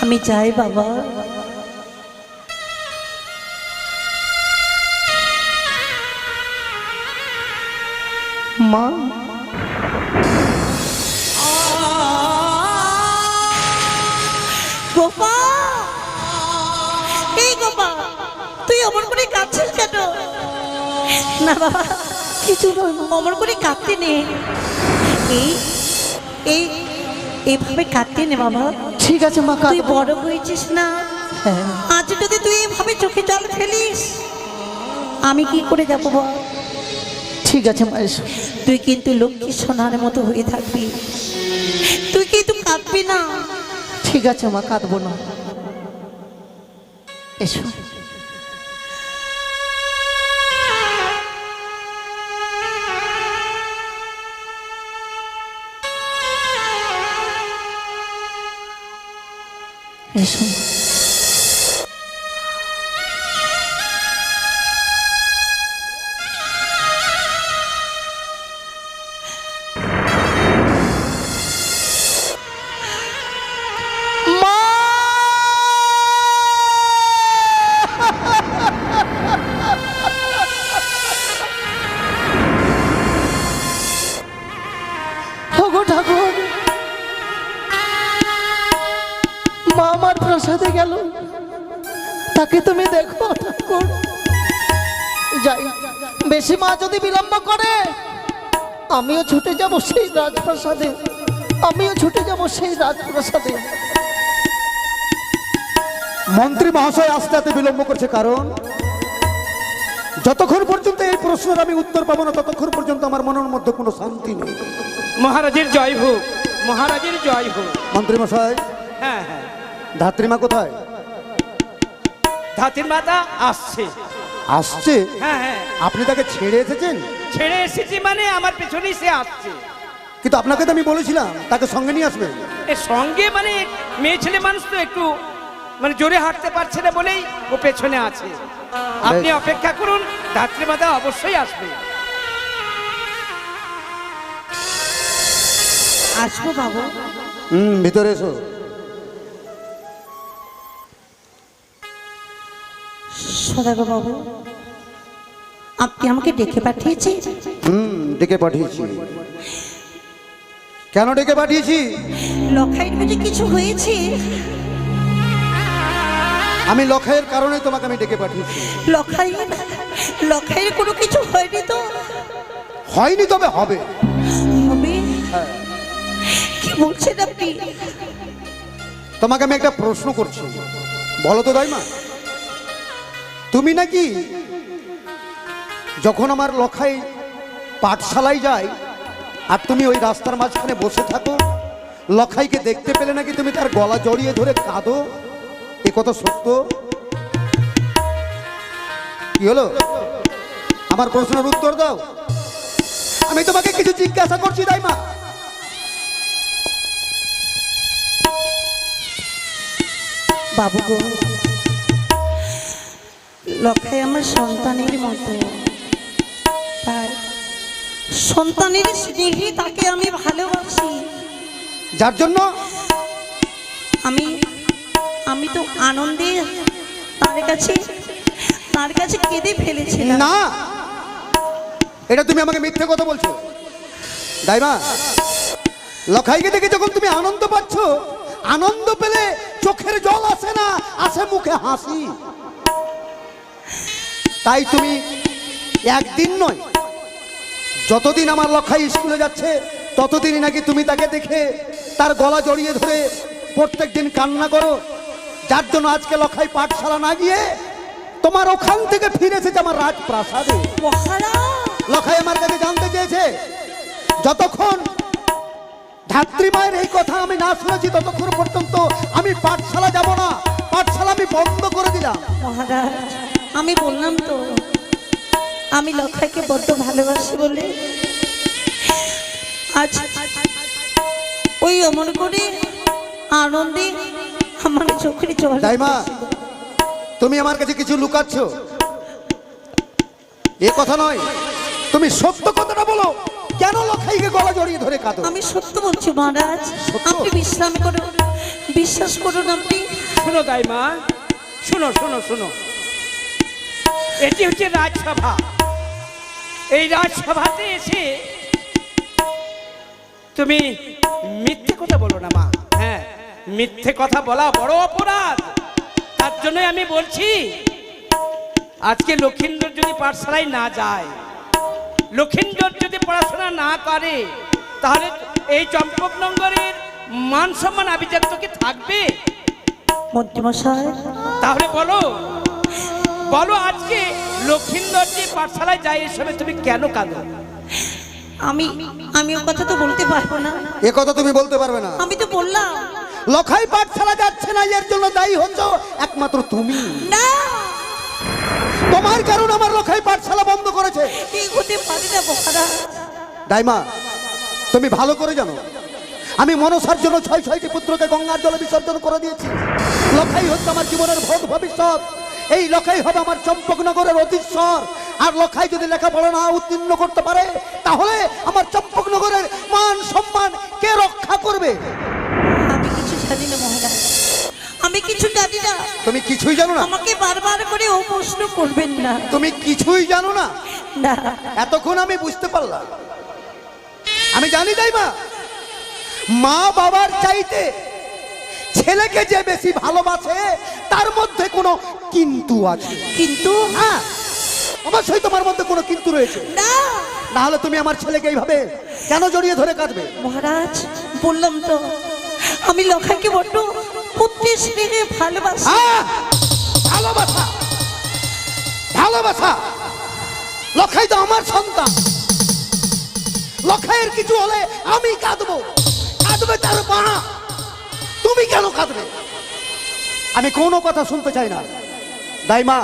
Speaker 1: আমি যাই বাবা।
Speaker 3: মা,
Speaker 1: গোপা, এই গোপা, তুই অমর করে কাঁদছিস কেন? না বাবা,
Speaker 3: কিছু নয় মা।
Speaker 1: অমর করে কাঁদতে নেই, এই এই এইভাবে কাঁদতে নে বাবা।
Speaker 3: ঠিক আছে মা,
Speaker 1: তুই
Speaker 3: কাঁদবো।
Speaker 1: বড় হয়েছিস না,
Speaker 3: হ্যাঁ,
Speaker 1: আজ যদি তুই এইভাবে চোখে জল ফেলিস, আমি কি করে যাবো বল?
Speaker 3: ঠিক আছে মা, এসো।
Speaker 1: তুই কিন্তু লক্ষ্মী সোনার মতো হয়ে থাকবি, তুই কিন্তু কাঁদবি না।
Speaker 3: ঠিক আছে মা, কাঁদবো না। এসো। এসো। মা, ওগো ঠাকুর, মা আমার প্রাসাদে গেল, তাকে তুমি দেখো ঠাকুর। যাই, বেশি মা যদি বিলম্ব করে, আমিও ছুটে যাব সেই রাজপ্রাসাদে, আমিও ছুটে যাব সেই রাজপ্রাসাদে।
Speaker 4: মন্ত্রী মহাশয় আসতে এত বিলম্ব করছে কারণ যতক্ষণ পর্যন্ত এই প্রশ্নের আমি উত্তর পাবো না, ততক্ষণ পর্যন্ত আমার মনের মধ্যে কোনো শান্তি নেই।
Speaker 5: মহারাজের জয় হোক, মহারাজের জয় হোক।
Speaker 4: মন্ত্রী মশাই,
Speaker 5: হ্যাঁ হ্যাঁ,
Speaker 4: ধাত্রীমা কোথায়?
Speaker 5: ধাতির মাতা আসছে।
Speaker 4: আসছে?
Speaker 5: হ্যাঁ হ্যাঁ,
Speaker 4: আপনি তাকে ছেড়ে এসেছেন?
Speaker 5: ছেড়ে এসেছি মানে আমার পেছনেই সে আসছে।
Speaker 4: কিন্তু আপনাকে তো আমি বলেছিলাম তাকে সঙ্গে নিয়ে আসবেন।
Speaker 5: এর সঙ্গে মানে মেয়ে ছেলে মানুষ তো একটু মানে জোরে হাঁটতে পারছে না বলেই ও পেছনে আছে। আপনি অপেক্ষা করুন, ধাত্রী মাতা অবশ্যই আসবে।
Speaker 1: আসবো বাবু।
Speaker 4: ভিতরে এসো।
Speaker 1: সদাগর বাবু, আপনি আমাকে ডেকে পাঠিয়েছেন?
Speaker 4: ডেকে পাঠিয়েছি। কেন ডেকে পাঠিয়েছি?
Speaker 1: লখাইয়ের বুঝি কিছু হয়েছে?
Speaker 4: আমি লখাইয়ের কারণে তোমাকে আমি ডেকে পাঠিয়েছি।
Speaker 1: লখাইয়ের কোনো কিছু হয়নি তো?
Speaker 4: হয়নি, তবে হবে।
Speaker 1: হবে? কি বলছেন আপনি?
Speaker 4: তোমাকে আমি একটা প্রশ্ন করছি, বলো তো দাইমা, তুমি নাকি যখন আমার লখাই পাঠশালায় যায় আর তুমি ওই রাস্তার মাঝখানে বসে থাকো, লখাইকে দেখতে পেলে নাকি তুমি তার গলা জড়িয়ে ধরে কাঁদো, এ কথা সত্য? কি হলো? আমার প্রশ্নের উত্তর দাও। আমি তোমাকে কিছু জিজ্ঞাসা করছি দাইমা।
Speaker 1: বাবু গো, লখাই আমার সন্তানের মতো, তাই সন্তানের স্নেহে তাকে আমি ভালোবাসি।
Speaker 4: যার জন্য
Speaker 1: আমি তো আনন্দে তার কাছে কেঁদে ফেলেছিলাম।
Speaker 4: না, এটা তুমি আমাকে মিথ্যে কথা বলছো দাইমা। লখাইকে দেখে যখন তুমি আনন্দ পাচ্ছ, আনন্দ পেলে চোখের জল আসে না, আসে মুখে হাসি। তাই তুমি একদিন নয়, যতদিন আমার লখাই স্কুলে যাচ্ছে ততদিনই নাকি তুমি তাকে দেখে তার গলা জড়িয়ে ধরে প্রত্যেক দিন কান্না করো। যার জন্য আজকে লখাই পাঠশালা না গিয়ে তোমার ওখান থেকে ফিরে এসেছে আমার রাজপ্রাসাদে। লখাই আমার কাছে জানতে চেয়েছে, যতক্ষণ ধাত্রী মায়ের এই কথা আমি না শুনেছি ততক্ষণ পর্যন্ত আমি পাঠশালা যাব না, পাঠশালা আমি বন্ধ করে দিলাম।
Speaker 1: মহারাজ, আমি বললাম তো আমি লখাইকে বড্ড ভালোবাসি বলে আজ ওই অমন করে আনন্দে আমার চোখের জল।
Speaker 4: দাইমা, তুমি আমার কাছে কিছু লুকাচ্ছ, এ কথা নয়, তুমি সত্য কথাটা বলো। কেন লখাইকে গলা জড়িয়ে ধরে কাঁদো?
Speaker 1: আমি সত্য বলছি মহারাজ, আপনি বিশ্বাস করুন। আপনি
Speaker 5: শোনো দাইমা, শোনো শোনো শোনো, এটি হচ্ছে রাজসভা। এই রাজসভাতে এসে তুমি মিথ্যে কথা বলো না মা। হ্যাঁ, মিথ্যে কথা বলা বড় অপরাধ। তার জন্যই আমি বলছি, আজকে লক্ষিন্দর যদি পাঠশালায় না যায়, লক্ষিন্দর যদি পড়াশোনা না করে, তাহলে এই চম্পকনগরের মান সম্মান আভিজাত্য কি থাকবে?
Speaker 1: মন্ত্রীমশাই,
Speaker 5: তাহলে বলো বলো, আজকে লক্ষিন্দর যে পাঠশালায় যায় এসবে তুমি কেন কাঁদো?
Speaker 1: আমি ও কথা তো বলতে পারবো না।
Speaker 4: এ কথা তুমি বলতে পারবে না।
Speaker 1: আমি তো বললাম
Speaker 4: লখাই পাঠশালা যাচ্ছে না, এর জন্য দায়ী হচ্ছ একমাত্র তুমি।
Speaker 1: না,
Speaker 4: তোমার কারণ আমার লখাই পাঠশালা বন্ধ করেছে।
Speaker 1: এই হতে পারে না মহারাজ।
Speaker 4: দাইমা, তুমি ভালো করে জানো, আমি মনসার জন্য 6টি পুত্রকে গঙ্গার জলে বিসর্জন করে দিয়েছি। লখাই হচ্ছে আমার জীবনের ভোগ ভবিষ্যৎ। এই লখাই হবে আমার চম্পকনগরের অধীশ্বর। আর লখাই যদি লেখাপড়া না উত্তীর্ণ করতে পারে, তাহলে আমার চম্পকনগরের মান সম্মান কে রক্ষা করবে?
Speaker 1: আমি কিছু জানি না মহারাজ, আমি কিছু জানি না।
Speaker 4: তুমি কিছুই জানো না?
Speaker 1: আমাকে বারবার করে ও প্রশ্ন করবেন না।
Speaker 4: তুমি কিছুই জানো না?
Speaker 1: না,
Speaker 4: এতক্ষণ আমি বুঝতে পারলাম। আমি জানি দাইমা, মা বাবার চাইতে ছেলেকে যে বেশি ভালোবাসে তার মধ্যে কোনো কিন্তু আছে।
Speaker 1: কিন্তু
Speaker 4: হ্যাঁ, অবশ্যই তোমার মধ্যে কোনো কিন্তু রয়েছে।
Speaker 1: না,
Speaker 4: না হলে তুমি আমার ছেলেকে এইভাবে কেন জড়িয়ে ধরে কাঁদবে?
Speaker 1: মহারাজ, বললাম তো আমি লখাইকে বড্ড পুত্রের স্নেহে ভালোবাসি।
Speaker 4: হ্যাঁ, ভালোবাসা ভালোবাসা। লখাই তো আমার সন্তান। লখাইয়ের কিছু হলে আমি কাঁদবো, কাঁদবে তার মা। তুমি কেন কাঁদবে? আমি কোনো কথা শুনতে চাই না দাইমা।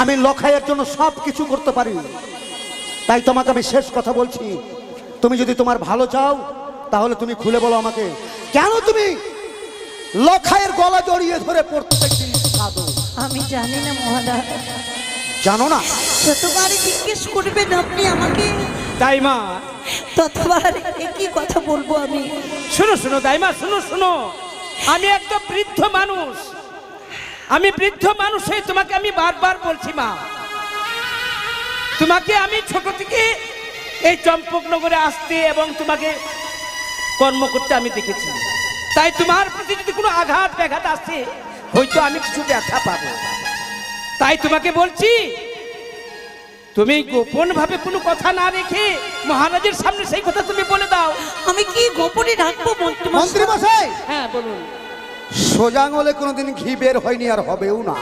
Speaker 4: আমি লখাইয়ের জন্য সব কিছু করতে পারি। তাই তোমাকে আমি শেষ কথা বলছি, তুমি যদি তোমার ভালো চাও তাহলে তুমি খুলে বলো আমাকে, কেন তুমি লখাইয়ের গলা জড়িয়ে ধরে প্রত্যেকদিন কাঁদো?
Speaker 1: আমি জানি না মহারাজ।
Speaker 4: জানো না?
Speaker 1: যতবার জিজ্ঞেস করবেন আপনি আমাকে,
Speaker 5: দাইমা
Speaker 1: ততবার একই কথা বলবো আমি।
Speaker 5: শোনো শোনো দাইমা, শোনো শোনো, আমি একটা বৃদ্ধ মানুষ, আমি বৃদ্ধ মানুষ হয়ে তোমাকে আমি বারবার বলছি মা, তোমাকে আমি ছোট থেকে এই চম্পকনগরে আসতে এবং তোমাকে কর্ম করতে আমি দেখেছি। তাই তোমার প্রতি যদি কোনো আঘাত ব্যাঘাত আসে, হয়তো আমি কিছু ব্যথা পাবো। তাই তোমাকে বলছি, তুমি গোপন ভাবে কোনো কথা না রেখে মহারাজের সামনে সেই কথা তুমি বলে দাও।
Speaker 1: আমি কি গোপনে রাখবো
Speaker 4: মন্ত্রী
Speaker 1: মন্ত্রী
Speaker 4: মশাই,
Speaker 5: হ্যাঁ বলুন।
Speaker 4: সোজা আঙুলে কোনোদিন ঘি বের হয়নি, আর হবেও না।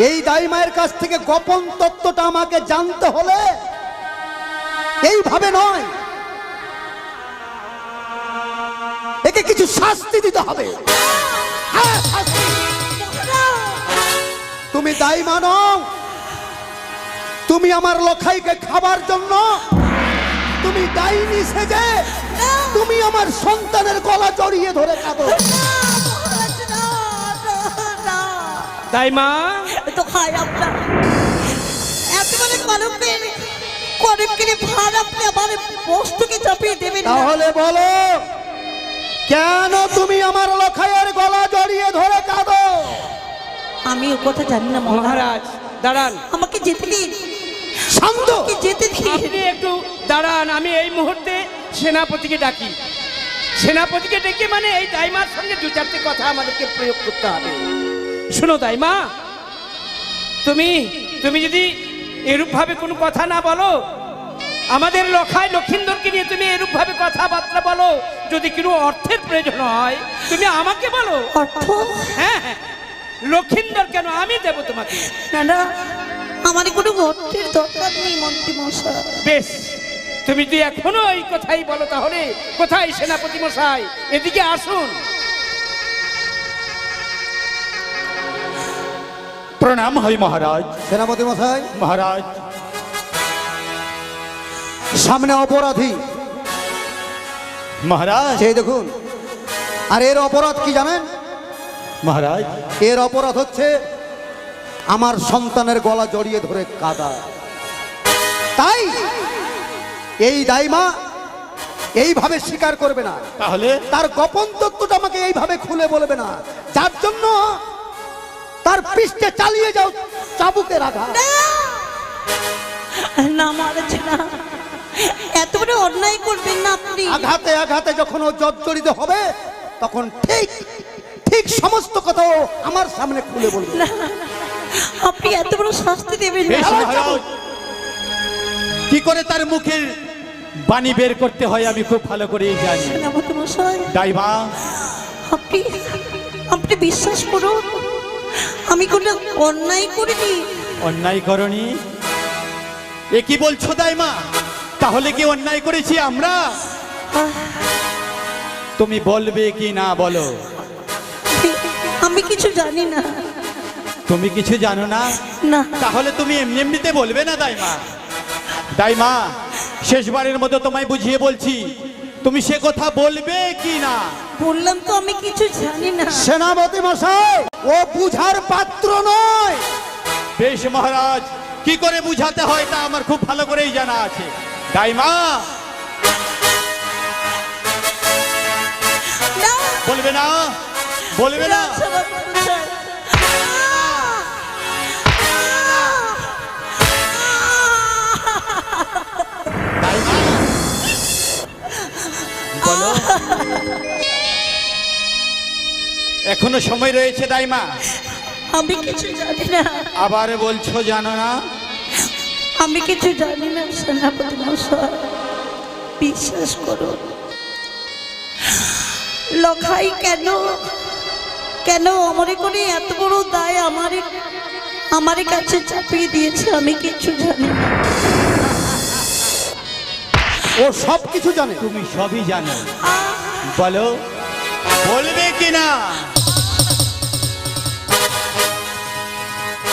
Speaker 4: এই দাইমায়ের কাছ থেকে গোপন তত্ত্বটা আমাকে জানতে হলে এইভাবে নয়, একে কিছু শাস্তি দিতে হবে। হ্যাঁ, শাস্তি। তুমি দাইমা নও, তুমি আমার লখাইকে খাবার জন্য তুমি ডাইনি সেজে তুমি আমার সন্তানের গলা জড়িয়ে ধরে কাঁদো।
Speaker 5: তাই মা,
Speaker 1: তো খারাপ না, একেবারে কলমকে ভার আপনি আমার বস্তুকে চাপিয়ে দেবেন না।
Speaker 4: তাহলে বলো, কেন তুমি আমার লখাইয়ের গলা জড়িয়ে ধরে কাঁদো?
Speaker 1: আমি ও কথা জানি না মহারাজ।
Speaker 5: মহারাজ দাঁড়ান,
Speaker 1: আমাকে যেতে দিন,
Speaker 4: শান্ত।
Speaker 1: আমাকে যেতে দিন।
Speaker 5: আপনি একটু দাঁড়ান। আমি এই মুহূর্তে সেনাপতিকে ডাকি। সেনাপতিকে ডেকে মানে এই দাইমার সঙ্গে দু চারটে কথা আমাদেরকে প্রয়োগ করতে হবে। শোনো দাইমা, তুমি তুমি যদি এরূপ ভাবে কোনো কথা না বলো, আমাদের লখাই লক্ষিন্দরকে নিয়ে তুমি এরূপ ভাবে কথাবার্তা বলো, যদি কোনো অর্থের প্রয়োজন হয় তুমি আমাকে বলো।
Speaker 1: অর্থ?
Speaker 5: হ্যাঁ হ্যাঁ, লক্ষিন্দর কেন, আমি দেবো তোমাকে।
Speaker 1: না না, আমার কোনো অর্থের দরকার নেই মন্ত্রী মশাই।
Speaker 5: বেশ, তুমি যদি এখনো এই কথাই বলো, তাহলে কোথায় সেনাপতি মশাই, এদিকে আসুন।
Speaker 6: প্রণাম হয় মহারাজ।
Speaker 4: সেনাপতি মশাই,
Speaker 6: মহারাজ,
Speaker 4: সামনে অপরাধী,
Speaker 6: মহারাজ,
Speaker 4: সেই দেখুন। আর এর অপরাধ কি জানেন?
Speaker 6: মহারাজ,
Speaker 4: এর অপরাধ হচ্ছে আমার সন্তানের গলা জড়িয়ে ধরে কাঁদা। তাই এই দাইমা এইভাবে স্বীকার করবে না,
Speaker 6: তাহলে
Speaker 4: তার গোপন তত্ত্বটা আমাকে এইভাবে খুলে বলবে না, যার জন্য তার পৃষ্ঠে চালিয়ে যাও চাবুকের আঘাত।
Speaker 1: না মহারাজ না, এত বড় অন্যায় করবেন না আপনি।
Speaker 4: আঘাতে আঘাতে যখন ও জর্জরিত হবে, তখন ঠিক ঠিক সমস্ত কথা ও আমার সামনে খুলে বলবে।
Speaker 1: না, আপনি এত বড় শাস্তি দেবেন না।
Speaker 6: বেশ মহারাজ, কি করে তার মুখের বাণী বের করতে হয় আমি খুব ভালো করেই জানি।
Speaker 1: সেনাপতি মশাই,
Speaker 6: দাইমা,
Speaker 1: আপনি আপনি বিশ্বাস করুন, আমি কোনো অন্যায় করিনি।
Speaker 6: অন্যায় করনি? এ কি বলছো দাইমা? তাহলে কি অন্যায় করেছি আমরা? তুমি বলবে কি না বলো?
Speaker 1: আমি কিছু জানি না।
Speaker 6: তুমি কিছু জানো না?
Speaker 1: না,
Speaker 6: তাহলে তুমি এমনি এমনিতে বলবে না দাইমা। দাইমা, শেষবারের মতো তোমায় বুঝিয়ে বলছি, তুমি সে কথা বলবে কি না?
Speaker 1: বললাম তো আমি কিছু জানি না।
Speaker 4: সেনাপতি মশাই, ও বুঝার পাত্র নয়।
Speaker 6: বেশ মহারাজ, কি করে বুঝাতে হয় তা আমার খুব ভালো করেই জানা আছে। দাইমা,
Speaker 1: না,
Speaker 6: বলবে না? বলবে না?
Speaker 1: সেনাপতি মশাই।
Speaker 6: দাইমা, বলো। এখনো সময় রয়েছে দাইমা।
Speaker 1: আমি কিছু জানি না।
Speaker 6: আবার বলছো জানো না?
Speaker 1: আমি কিছু জানি না সেনাপতি মশাই, বিশ্বাস করুন। লখাই কেন কেন আমারে করে এত বড় দায় আমারে কাছে চাপিয়ে দিয়েছে, আমি কিছু জানি না।
Speaker 4: ও সব কিছু জানে।
Speaker 6: তুমি সবই জানো, বলো, বলবে কি না?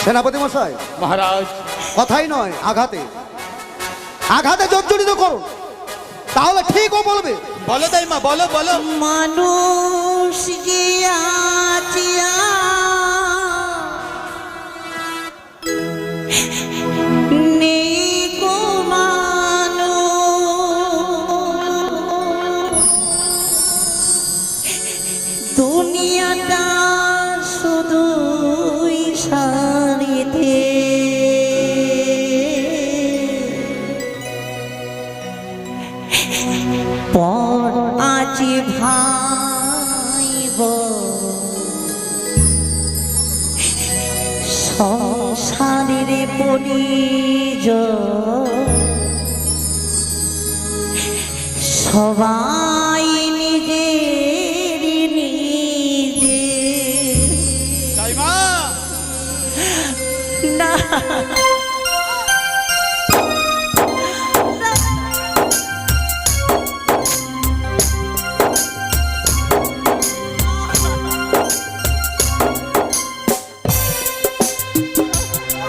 Speaker 4: সেনাপতি মশাই,
Speaker 6: মহারাজ,
Speaker 4: কথাই নয়, আঘাতে আঘাতে জর্জরিত করুন, তাহলে ঠিক ও বলবে।
Speaker 6: বলো দাইমা, বলো বলো।
Speaker 1: মানুষ যে আজিয়া নেই গো মানুষ, দুনিয়াটা শুধুই সারিতে পর আজি ভাইব সংসারের পরিজন সবাই নিজের নিজে
Speaker 6: দাইমা
Speaker 1: না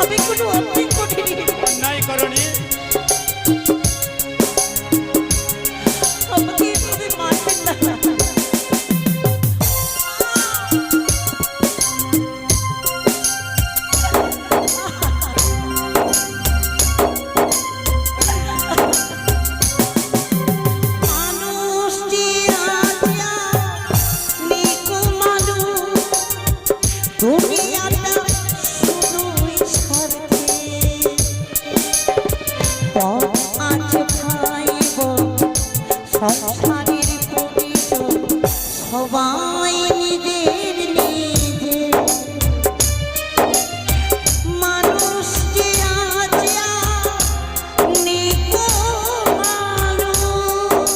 Speaker 1: আমি কোনো অন্যায় করিনি
Speaker 6: অন্যায় করনি।
Speaker 1: আমাকে এভাবে মারবেন না মানুষ যে আজা নিকো মানুষ দুনিয়াটা শুধুই স্বার্থে পথ আজ খাইব সংসারের পরিচয় সবাই নিজের নিজে মানুষ যে আজ নিকো মানুষ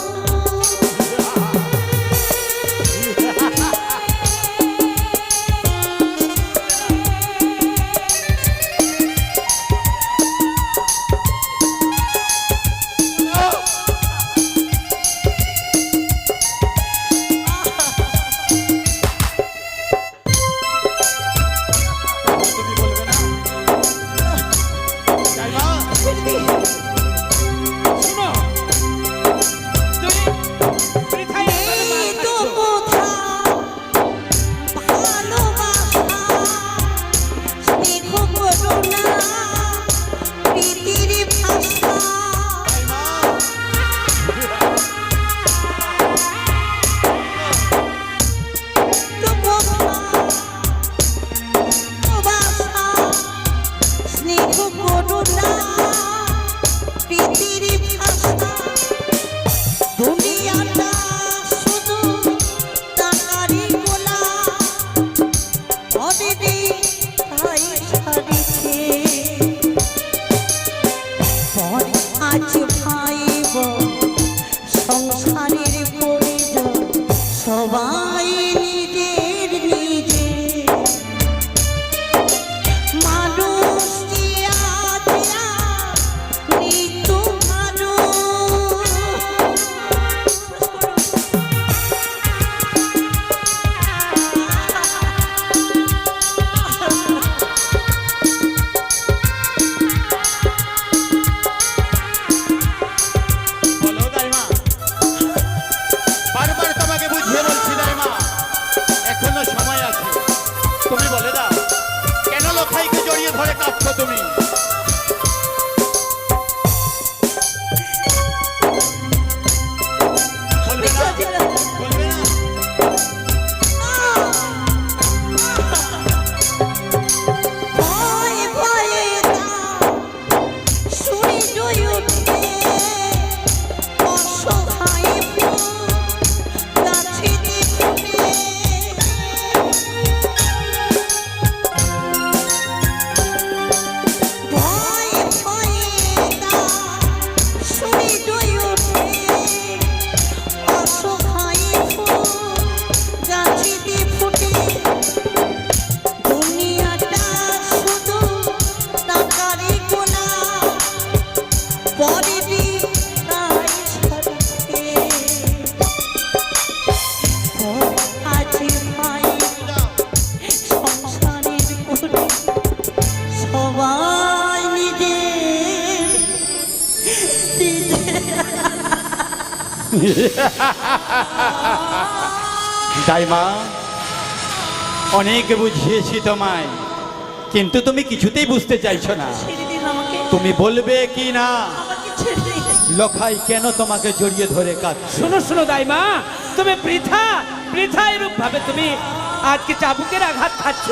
Speaker 6: তুমি বলবে না দাইমা
Speaker 5: শোনো তুমি বৃথায় এভাবে
Speaker 1: এই
Speaker 5: মার
Speaker 1: তো
Speaker 5: খাচ্ছ।
Speaker 1: কোথা ভালোবাসা স্নেহ করুণা প্রীতির ভাষা তো কোথা ভালোবাসা স্নেহ করুণা প্রীতির ভাষা দুনিয়াটা শুধু টাকারই গোলা অনেকে তাই ছাড়িছে পর আজ ভাইব সংসারের পরিজন সবাই নিজের নিজে মানুষ যে আজ নিত মানুষ
Speaker 6: বলো দাইমা, বারবার তোমাকে বুঝিয়ে বলছি দাইমা, এখনো সময় আছে। তুমি বলে দাও কেন লখাইকে জড়িয়ে ধরে কাঁদছো তুমি? বলবে না? বলবে না?
Speaker 1: ভয়ে ভয়ে সূর্য উঠে অসহায় গাছেতে ফুটে ভয়ে ভয়ে সূর্য উঠে অসহায় গাছেতে ফুটে দুনিয়াটা শুধু টাকারই গোলা পরেরই তাই ছাড়িতে আজ ভাই সংসারের পরি সবাই
Speaker 6: দাইমা, অনেক বুঝিয়েছি তোমায়, কিন্তু তুমি কিছুতেই বুঝতে চাইছো না।
Speaker 1: ছেড়ে দিন আমাকে
Speaker 6: তুমি বলবে কি না
Speaker 1: আমাকে ছেড়ে দিন
Speaker 6: লখাই কেন তোমাকে জড়িয়ে ধরে কাঁদছে?
Speaker 5: শোনো শোনো দাইমা, তুমি বৃথা বৃথা এরূপ ভাবে তুমি আজকে চাবুকের আঘাত খাচ্ছ?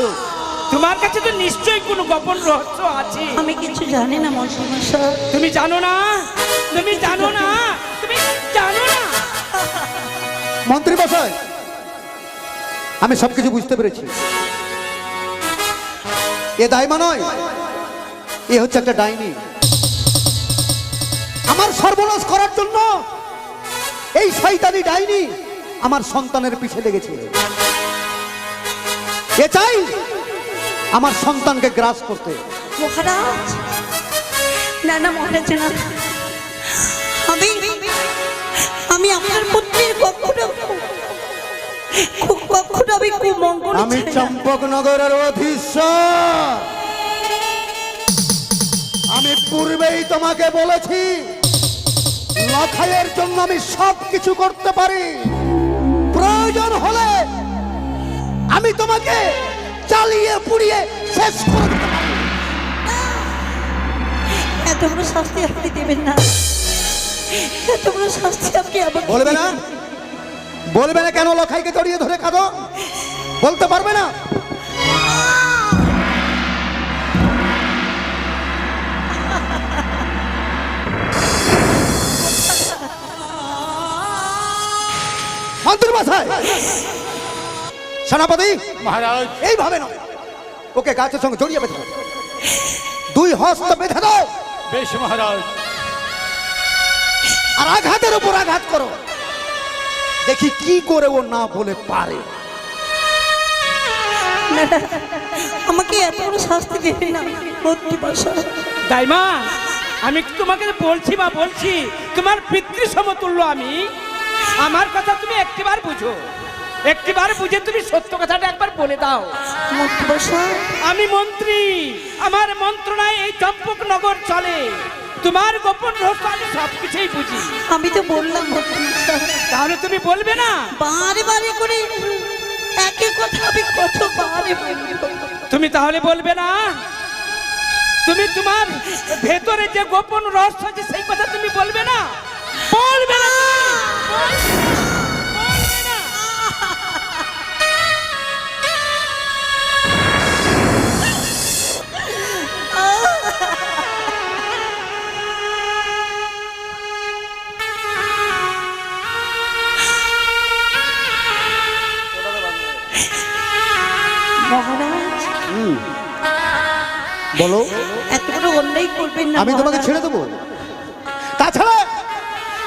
Speaker 5: তোমার কাছে তো নিশ্চয়ই কোনো গোপন রহস্য আছে।
Speaker 1: আমি কিছু জানি না মশাই।
Speaker 5: তুমি জানো না? তুমি জানো না? তুমি জানো না?
Speaker 4: মন্ত্রী মশাই, আমি সবকিছু বুঝতে পেরেছি। এ দাইমা নয়, এ হচ্ছে একটা ডাইনি। আমার সর্বনাশ করার জন্য এই শয়তানি ডাইনি আমার সন্তানের পিছে লেগেছে। এ চাই আমার সন্তানকে গ্রাস করতে।
Speaker 1: মহারাজ, না না মহারাজ না, আমি আপনার পুত্রের কখনো আমি কুমঙ্গল
Speaker 4: আমি চম্পকনগরের অধীশ্বর। আমি পূর্বেই তোমাকে বলেছি, লখাইয়ের জন্য আমি সব কিছু করতে পারি। প্রয়োজন হলে আমি তোমাকে চালিয়ে পুড়িয়ে শেষ করে দিতে পারি।
Speaker 1: এত বড় শাস্তি আপনি দেবেন না, এত বড় শাস্তি আপনি আমাকে
Speaker 4: বলবে না? বলবে না কেন লখাইকে জড়িয়ে ধরে কাঁদো? বলতে পারবে না? মন্ত্রী মশাই, সেনাপতি,
Speaker 6: মহারাজ,
Speaker 4: এইভাবে নয়, ওকে গাছের সঙ্গে জড়িয়ে বেঁধে দাও। দুই হস্ত বেঁধে দাও
Speaker 6: বেশ মহারাজ।
Speaker 4: আর আঘাতের উপর আঘাত করো, দেখি কি করে ও না বলে পারে।
Speaker 1: না, না, আমাকে এত বড় শাস্তি দেবেন না মন্ত্রী মশাই।
Speaker 5: দাইমা, আমি তোমাকে বলছি বা বলছি, তোমার পিতৃ সমতুল্য আমি। আমার কথা তুমি একটিবার বুঝো, একটিবার বুঝে তুমি সত্য কথাটা একবার বলে দাও।
Speaker 1: মন্ত্রী মশাই,
Speaker 5: আমি মন্ত্রী, আমার মন্ত্রণায় এই চম্পকনগর চলে। তোমার গোপন রহস্য আমি সবকিছুই বুঝি।
Speaker 1: আমি তো বললাম মন্ত্রী মশাই,
Speaker 5: তাহলে তুমি বলবে না?
Speaker 1: বারে বারে করে একই কথা আমি কতবারে বলবো।
Speaker 5: তুমি তাহলে বলবে না? তুমি তোমার ভেতরে যে গোপন রহস্য আছে সেই কথা তুমি বলবে না? বলবে না? বলবে না?
Speaker 1: মহারাজ,
Speaker 4: বলো।
Speaker 1: এত বড় অন্যায় করবেন না
Speaker 4: আমি তোমাকে
Speaker 1: মহারাজ।
Speaker 4: ছেড়ে দেবো? তাছাড়া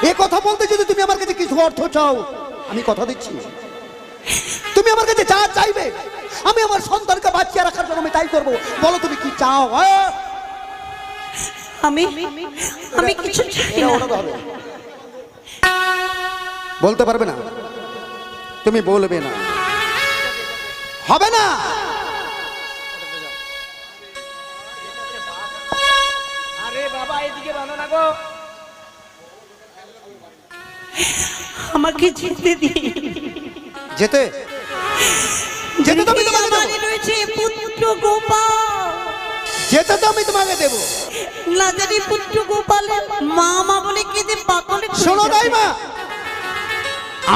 Speaker 4: এ কথা বলতে যদি তুমি আমার কাছে কিছু অর্থ চাও, আমি কথা দিচ্ছি, তুমি আমার কাছে যা চাইবে আমি আমার সন্তানকে বাঁচিয়ে রাখার জন্য আমি তাই করবো। বলো তুমি কি চাও?
Speaker 1: আমি কিছু চাই না।
Speaker 4: বলতে পারবে না? তুমি বলবে না, হবে না।
Speaker 5: আরে বাবা, এদিকে বানো না গো।
Speaker 1: আমাকে যেতে দিন।
Speaker 4: যেতে যেতে তো আমি তোমাকে দেবো।
Speaker 1: আমারই রয়েছে পুত্র গোপাল।
Speaker 4: যেতে তো আমি তোমাকে দেবো।
Speaker 1: না জানি পুত্র গোপালের মা বলে কেঁদে পাগলে করে
Speaker 4: শোনো
Speaker 1: যাবে।
Speaker 4: দাইমা,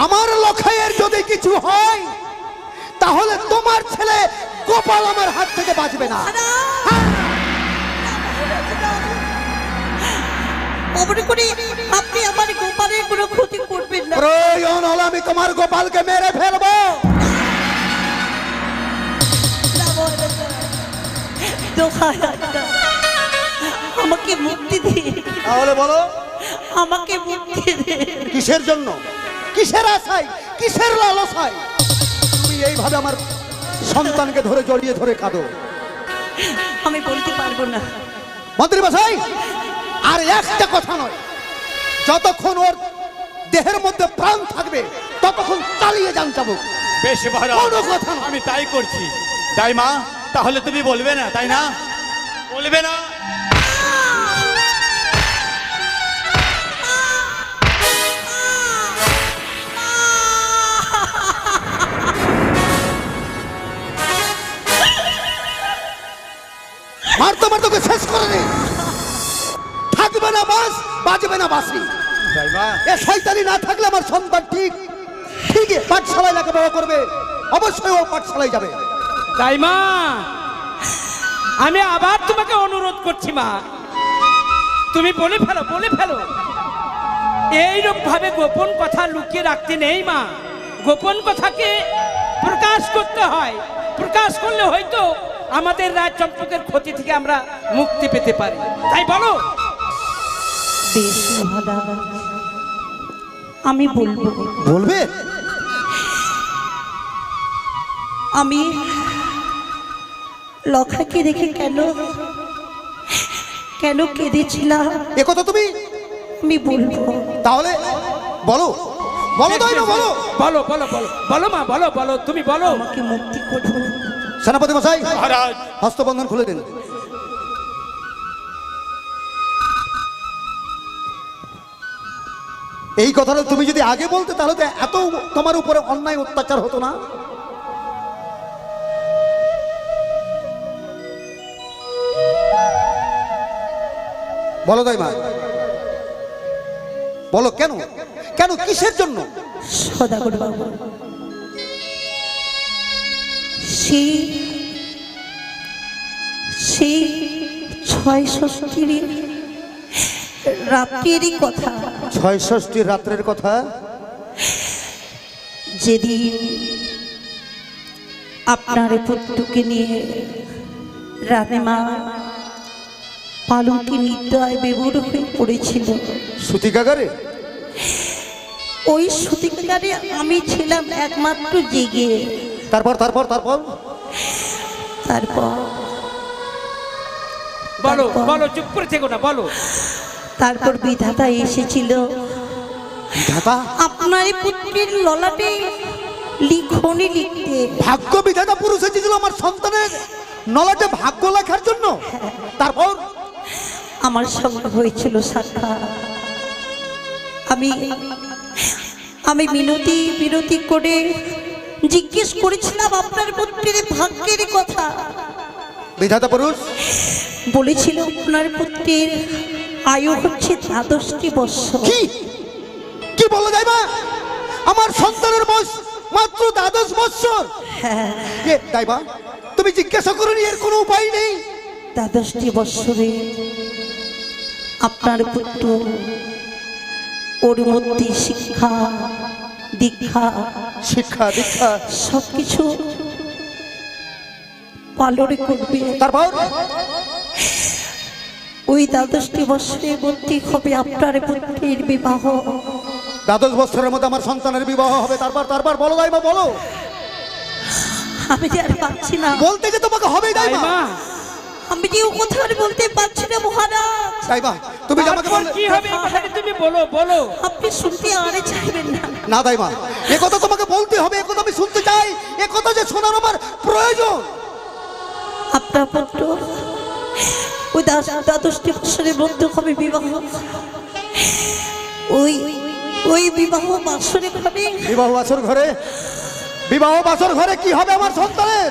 Speaker 4: আমার লখাইয়ের যদি কিছু হয় তাহলে তোমার ছেলে গোপাল আমার হাত থেকে বাঁচবে না।
Speaker 1: অমন করে আপনি আমার গোপালের কোনো ক্ষতি করবেন না।
Speaker 4: প্রয়োজন হলে আমি তোমার গোপালকে মেরে ফেলবো।
Speaker 1: দোহাই আপনার, আমাকে মুক্তি দিন।
Speaker 4: তাহলে বলো,
Speaker 1: আমাকে মুক্তি দিন।
Speaker 4: কিসের জন্য, কিসের আশায়, কিসের লালসায় তুমি এইভাবে আমার সন্তানকে ধরে জড়িয়ে ধরে কাঁদো?
Speaker 1: আমি বলতে পারবো না।
Speaker 4: মন্ত্রী মশাই, আর একটা কথা নয়, যতক্ষণ ওর দেহের মধ্যে প্রাণ থাকবে ততক্ষণ চালিয়ে যান যাবো।
Speaker 6: বেশ মহারাজ,
Speaker 4: কোনো কথা না।
Speaker 6: আমি তাই করছি। দাইমা, তাহলে তুমি বলবে না, তাই না? বলবে না?
Speaker 4: মারতে মারতে ওকে শেষ করে দে। থাকবে না বাস, বাজবে না বাসি।
Speaker 6: দাইমা,
Speaker 4: এ শয়তানি না থাকলে আমার সন্তান ঠিক ঠিকই পাঠশালায় লেখাপড়া করবে, অবশ্যই ও পাঠশালায় যাবে।
Speaker 5: তাই মা, আমি আবার তোমাকে অনুরোধ করছি মা, তুমি বলে ফেলো, বলে ফেলো। এইরূপ ভাবে গোপন কথা লুকিয়ে রাখতে নেই মা, গোপন কথাকে প্রকাশ করতে হয়। প্রকাশ করলে হয়তো আমাদের রাজ চম্পকের ক্ষতি থেকে আমরা মুক্তি পেতে পারি। তাই বলো।
Speaker 1: বেশ মহারাজ, আমি বলবো।
Speaker 4: বলবে?
Speaker 1: আমি লখাকে দেখে কেন কেন কেঁদেছিলাম
Speaker 4: এ কথা তুমি
Speaker 1: আমি বলবো।
Speaker 4: তাহলে বলো, বলো দাইমা, বলো।
Speaker 5: বলো বলো বলো বলো মা, বলো বলো, তুমি বলো।
Speaker 1: আমাকে মুক্তি করো।
Speaker 4: সেনাপতি মশাই,
Speaker 6: মহারাজ,
Speaker 4: হস্তবন্ধন খুলে দিন। এই কথাটা তুমি যদি আগে বলতে তাহলে তো এত তোমার উপরে অন্যায় অত্যাচার হতো না। বলো দাইমা, বলো কেন, কেন, কিসের জন্য?
Speaker 1: সদাগর বাবু, সেই সেই ৬৬ রাত্রিরই কথা,
Speaker 4: ৬৬ রাত্রের কথা।
Speaker 1: যেদিন আপনার পুত্রকে নিয়ে রানীমা পালঙ্কে নিদ্রায় বিভোর হয়ে পড়েছিল,
Speaker 4: সুতিকাগারে?
Speaker 1: ওই সূতিকাগারে আমি ছিলাম একমাত্র জেগে।
Speaker 4: তারপর তারপর তারপর
Speaker 1: তারপর
Speaker 5: বলো বলো, চুপ করে থেকো না, বলো।
Speaker 1: তারপর বিধাতা এসেছিল
Speaker 4: ধাতা?
Speaker 1: আপনার পুত্রের ললাটে লিখনি লিখতে।
Speaker 4: ভাগ্য বিধাতা পুরুষ এসেছিল আমার সন্তানের নলাটে ভাগ্য লেখার জন্য। তারপর
Speaker 1: আমার সঙ্গে হয়েছিল সাক্ষাৎ। আমি আমি মিনতি বিনতি করে জিজ্ঞেস করেছিলাম আপনার পুত্রের ভাগ্যের কথা।
Speaker 4: বিধাতা পুরুষ
Speaker 1: বলেছিল আপনার পুত্রের আয়ু হচ্ছে ১২টি বৎসর।
Speaker 4: কি কি বলো দাইমা? আমার সন্তানের বয়স মাত্র ১২ বৎসর।
Speaker 1: হ্যাঁ,
Speaker 4: এ দাইমা, তুমি জিজ্ঞাসা করনি এর কোনো উপায় নেই?
Speaker 1: ১২টি বৎসরে আপনার পুত্র ওর মধ্যে শিক্ষা দীক্ষা
Speaker 4: শিক্ষা দীক্ষা
Speaker 1: সবকিছু পালন করবে।
Speaker 4: তারপর
Speaker 1: ওই ১২টি বৎসরের মধ্যে হবে আপনার পুত্রের বিবাহ।
Speaker 4: ১২ বৎসরের মধ্যে আমার সন্তানের বিবাহ হবে। তারপর তারপর বলো দাইমা, বলো।
Speaker 1: আমি যে আর পাচ্ছি না,
Speaker 4: বলতে যে তোমাকে হবেই দাইমা।
Speaker 5: মা,
Speaker 1: আমি যে ও কথা আর বলতে পারছি না মহারাজ।
Speaker 4: দাইমা, তুমি যে আমাকে
Speaker 5: তারপর
Speaker 4: বললে
Speaker 5: কি হবে এই কথাটা তুমি বলো, বলো।
Speaker 1: আপনি শুনতে আরে চাইবেন না।
Speaker 4: না দাইমা, এ কথা তোমাকে বলতে হবে, এ কথা আমি শুনতে চাই, এ কথা যে শোনার আমার প্রয়োজন।
Speaker 1: আপনার পুত্র ওই ১২টি বৎসরের মধ্যে হবে বিবাহ। ওই ওই বিবাহ বাসরে ঘরে,
Speaker 4: বিবাহ বাসর ঘরে, বিবাহ বাসর ঘরে কি হবে আমার সন্তানের?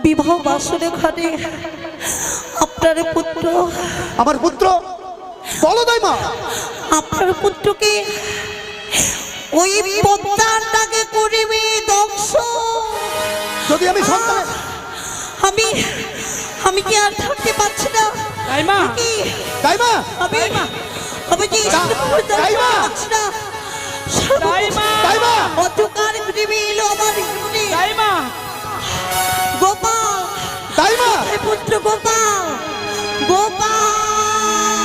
Speaker 1: বিবাহ বাসরে ঘরে আপনার পুত্র,
Speaker 4: আমার পুত্র, বলো দাইমা।
Speaker 1: আপনার পুত্রকে ওই পদ্মাটাকে করিবে ধ্বংস।
Speaker 4: যদি আমি সন্তানের
Speaker 1: আমি আমি কি আর থাকতে পারছি না।
Speaker 5: তাই মা,
Speaker 1: কি
Speaker 4: দাইমা,
Speaker 1: আমি আমি যে
Speaker 4: দাইমা!
Speaker 1: পারছি না।
Speaker 5: তাই মা,
Speaker 4: দাইমা,
Speaker 1: অন্ধকার পৃথিবী এলো আমার জীবনে।
Speaker 5: তাই মা।
Speaker 1: গোপাল,
Speaker 4: দাইমা,
Speaker 1: আমার পুত্র গোপাল, গোপাল।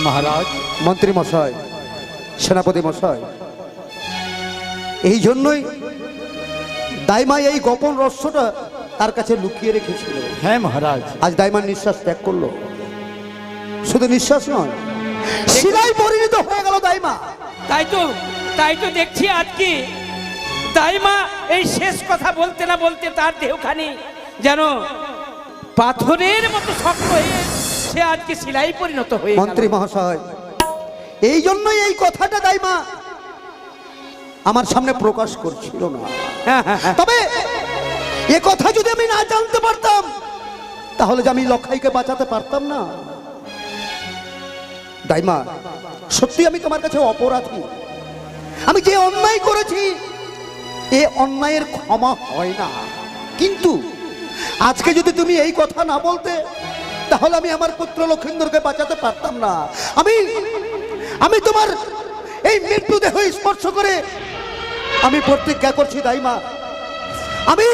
Speaker 6: মহারাজ,
Speaker 4: মন্ত্রী মশাই, সেনাপতি মশাই, এই জন্যই দাইমা এই গোপন রহস্যটা তার কাছে লুকিয়ে রেখেছিল।
Speaker 6: হ্যাঁ মহারাজ।
Speaker 4: আজ দাইমার নিঃশ্বাস ত্যাগ করলো। শুধু নিঃশ্বাস নয়, শিলায় পরিণত হয়ে গেল দাইমা।
Speaker 5: তাই তো দেখছি আজকে তাই মা এই শেষ কথা বলতে না বলতে তার দেহখানি যেন পাথরের মতো শক্ত হয়ে সে আজকে শিলাই পরিণত হয়ে গেল।
Speaker 4: মন্ত্রী মহাশয়, এই জন্যই এই কথাটা দাইমা আমার সামনে প্রকাশ করছিল না। তবে এ কথা যদি আমি না জানতে পারতাম তাহলে যে আমি লখাইকে বাঁচাতে পারতাম না। দাইমা, সত্যি আমি তোমার কাছে অপরাধী। আমি যে অন্যায় করেছি এ অন্যায়ের ক্ষমা হয় না। কিন্তু আজকে যদি তুমি এই কথা না বলতে, তাহলে আমি আমার পুত্র লক্ষিন্দরকে বাঁচাতে পারতাম না। আমি তোমার এই মৃত্যুদেহ স্পর্শ করে আমি প্রতিজ্ঞা করছি দাইমা, আমি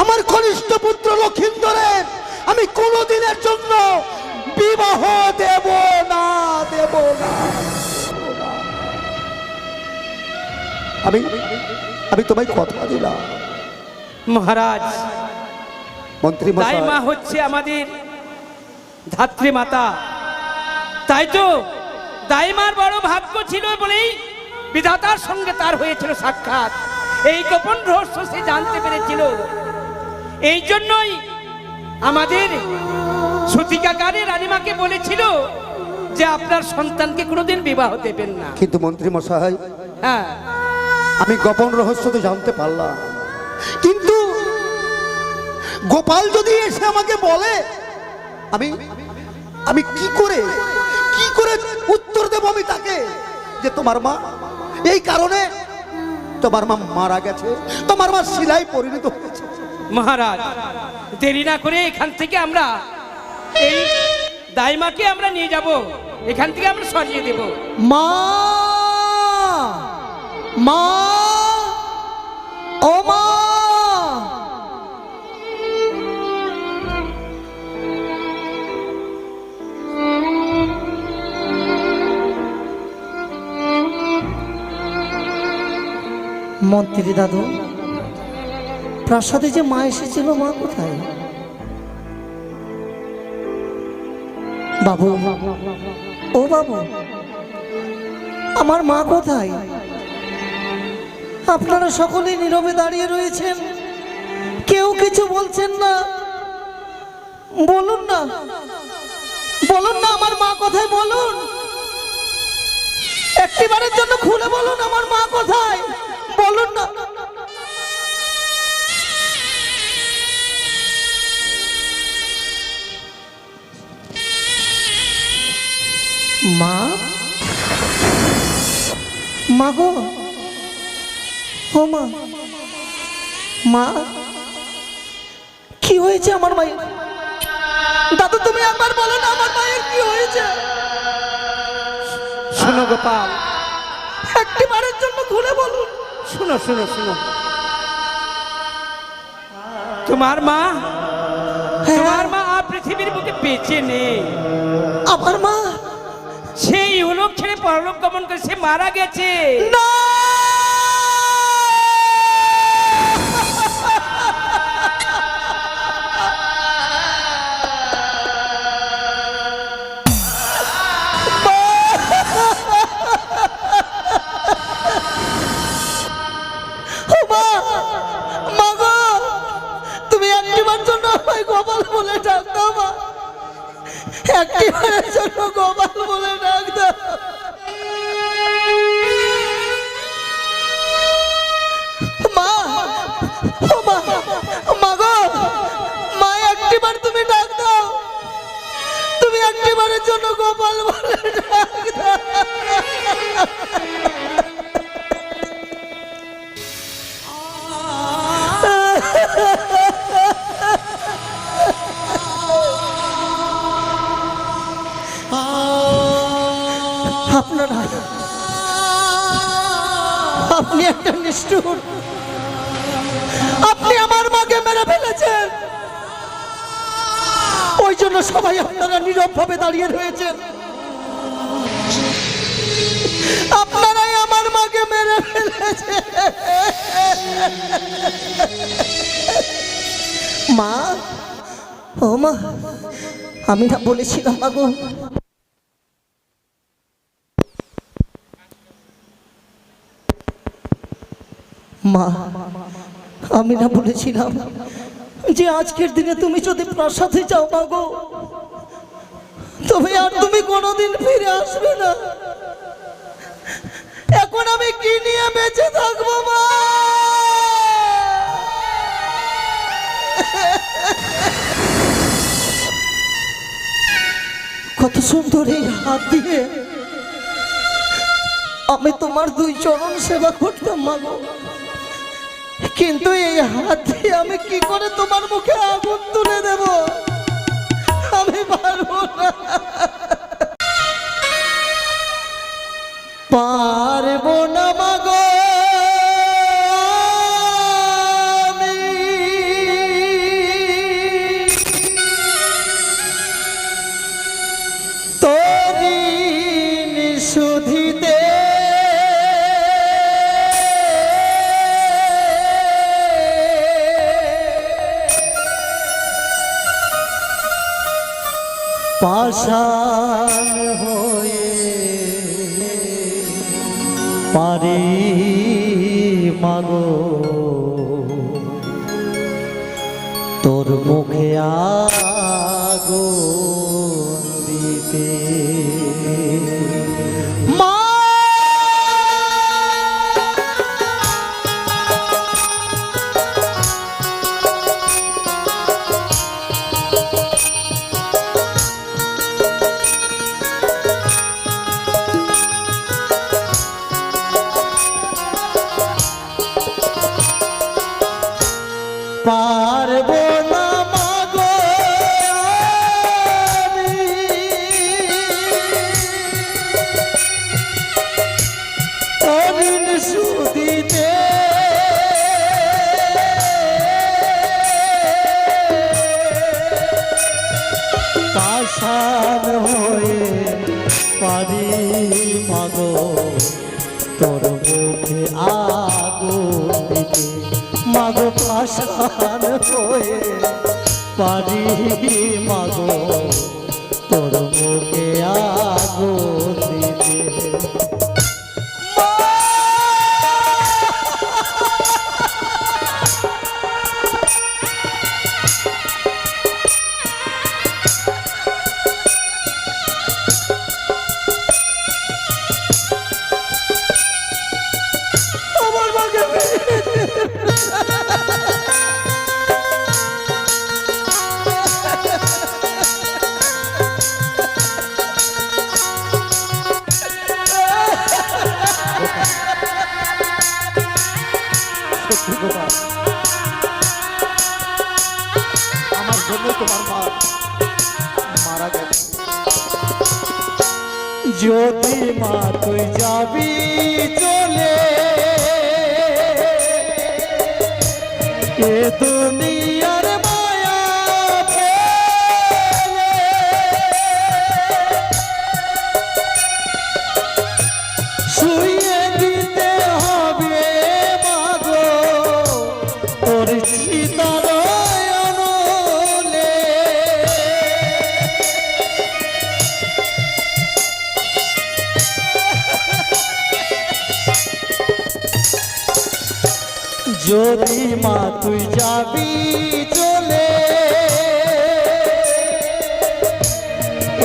Speaker 4: আমার কনিষ্ঠ পুত্র লক্ষিন্দরের আমি কোনোদিনের জন্য বিবাহ দেব না, দেব না। আমি তোমায় কথা দিলাম।
Speaker 5: মহারাজ,
Speaker 4: মন্ত্রী
Speaker 5: দাইমা
Speaker 4: মশাই,
Speaker 5: হচ্ছে আমাদের ধাত্রী মাতা। তাই তো দাইমার বড় ভাগ্য ছিল বলেই বিধাতার সঙ্গে তার হয়েছিল সাক্ষাৎ। এই গোপন রহস্য সে জানতে পেরেছিল। এই জন্যই আমাদের সতীকাকারে রানীমাকে বলেছিল যে আপনার সন্তানকে কোনোদিন বিবাহ দেবেন না।
Speaker 4: কিন্তু মন্ত্রী মশাই,
Speaker 5: হ্যাঁ,
Speaker 4: আমি গোপন রহস্য তো জানতে পারলাম, কিন্তু গোপাল যদি এসে আমাকে বলে, আমি কি করে উত্তর দেব আমি তাকে যে তোমার মা এই কারণে, তোমার মা মারা গেছে, তোমার মা শিলায় পরিণত হয়েছে।
Speaker 5: মহারাজ, দেরি না করে এখান থেকে আমরা এই দাইমাকে আমরা নিয়ে যাব, এখান থেকে আমরা সরিয়ে দেব।
Speaker 3: মা, মা, ও মা, মন্ত্রী দাদু, প্রাসাদে যে মা এসেছিল, মা কোথায়? বাবু, ও বাবু, আমার মা কোথায়? আপনারা সকলেই নীরবে দাঁড়িয়ে রয়েছেন, কেউ কিছু বলছেন না। বলুন না, বলুন না, আমার মা কোথায়? বলুন, একটিবারের জন্য খুলে বলুন আমার মা কোথায়? বলুন না। মা, মা গো, ও মা, মা, কি হয়েছে আমার মায়ের? দাদু, তুমি একবার বলো না আমার মায়ের কি হয়েছে?
Speaker 5: শোনো গোপাল,
Speaker 3: একটিবারের জন্য খুলে বলুন।
Speaker 5: শোনো শোনো শোনো, তোমার মা আর পৃথিবীর বুকে বেঁচে নেই।
Speaker 3: আমার মা
Speaker 5: সেই ইহলোক ছেড়ে পরলোক গমন করে সে মারা গেছে।
Speaker 3: না, গোপাল বলে ডাক দাও মা, একটিবারের জন্য গোপাল বলে ডাক দাও। মা, ও মা, মা গো, মা, একটিবার তুমি ডাক দাও, তুমি একটিবারের জন্য গোপাল বলে ডাক দাও। আপনারা, আপনি একটা নিষ্ঠুর, আপনি আমার মাকে মেরে ফেলেছেন। ওই জন্য সবাই আপনারা নীরব ভাবে দাঁড়িয়ে রয়েছেন। আপনারাই আমার মাকে মেরে ফেলেছেন। মা, ও মা, আমি না বলেছিলাম মা গো, মা, আমি না বলেছিলাম যে আজকের দিনে তুমি যদি প্রাসাদে যাও মা গো, তবে আর তুমি কোনোদিন ফিরে আসবে না। এখন আমি কি নিয়ে বেঁচে থাকবো মা? কত
Speaker 1: কত সুন্দর এই হাত দিয়ে আমি তোমার দুই চরণ সেবা করতাম মা গো। কিন্তু এই হাত দিয়ে আমি কি করে তোমার মুখে আগুন তুলে দেব, আমি পারবো না, পারবো না মা গো। সুধিতে পাষাণ হয়ে পারি মাগো তোর মুখে আগুন দিতে। পারবো না মাগো আমি তরিন সুদিতে পাষাণ হয়ে পারি মাগো তোর মুখে আগুন দিতে। মাগো পাষাণ হয়ে পারি মাগো তোর মুখে আগুন দিতে।
Speaker 2: আমার জন্য তোমার মা মারা গেছে।
Speaker 1: যদি মা তুই যাবি চলে এ দুনিয়ার মায়া ফেলে, শুইয়ে দিতে হবে মাগো তোর চিতার অনলে। যদি মা তুই যাবি চলে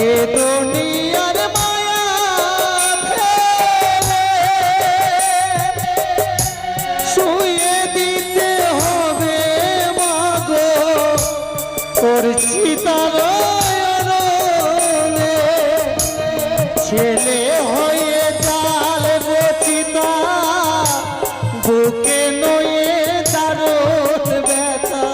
Speaker 1: এ দুনিয়ার মায়া ফেলে, শুয়ে দিতে হবে মাগো তোর চিতার অনলে। ছেলে হয়ে জ্বালবো চিতা বুকে নয়ে দারুণ ব্যথা।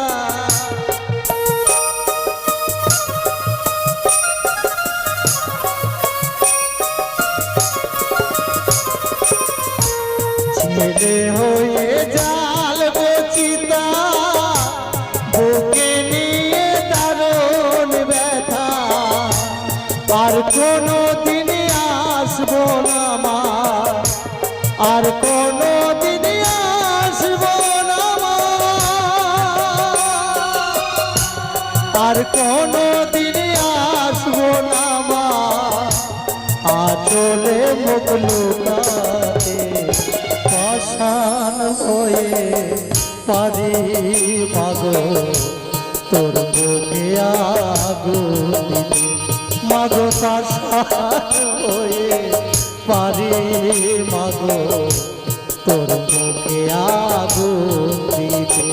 Speaker 1: ছেলে হয়ে জ্বালবো চিতা বুকে নিয়ে দারুণ ব্যথা। আর কোনো দিন আসবো না মা, আর কোনো দিন আসবো না মা, আর কোনো দিন আসবো না মা। আচলে মুখ লুকাতে পাষাণ হয়ে পারি মাগো তোর মুখে আগুন দিতে। মাগো পাষাণ হয়ে পারি মাগো তোর মুখে আগুন দিতে।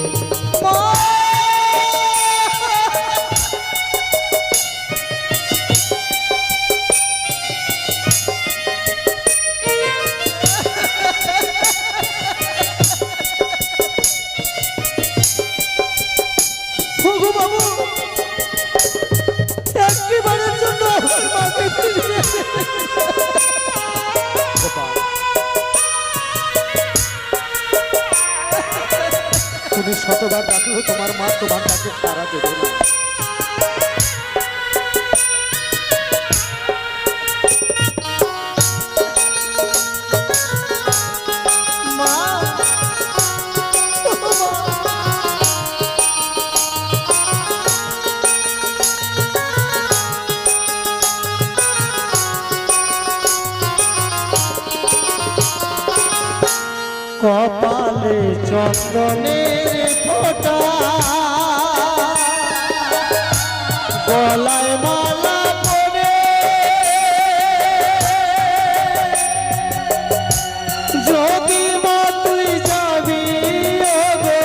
Speaker 4: তুমি শতবার ডাকলেও তোমার মা তোমার ডাকে সাড়া দেবে না।
Speaker 3: কপালে চন্দনের ফোঁটা, গলায় মালা পরে, যদি মা তুই যাবি ওগো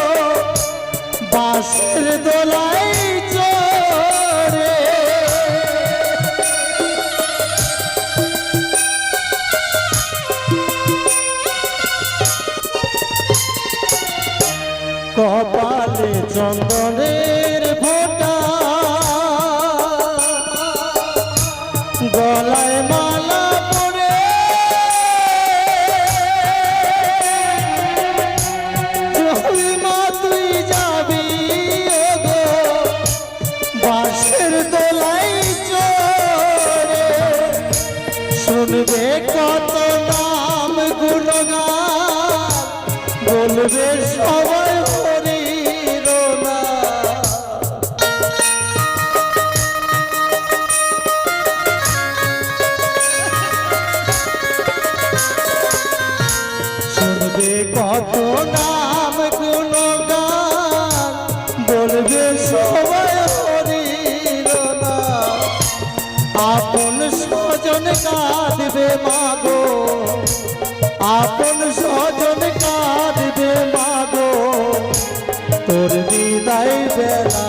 Speaker 3: বাঁশের দোলাই চড়ে। কপালে চন্দনের ফোঁটা, গলায় মালা পরে, যদি মা তুই যাবি ওগো বাঁশের দোলাই চড়ে। শুনবে কত নাম গুণগান, বলবে সবাই হরির নাম। শুনবে কত নাম গুণগান, বলবে সবাই হরির নাম। আপন স্বজন কাঁদবে মাগো, আপন স্বজন কাঁদবে মাগো, তোর বিদায় বেলা।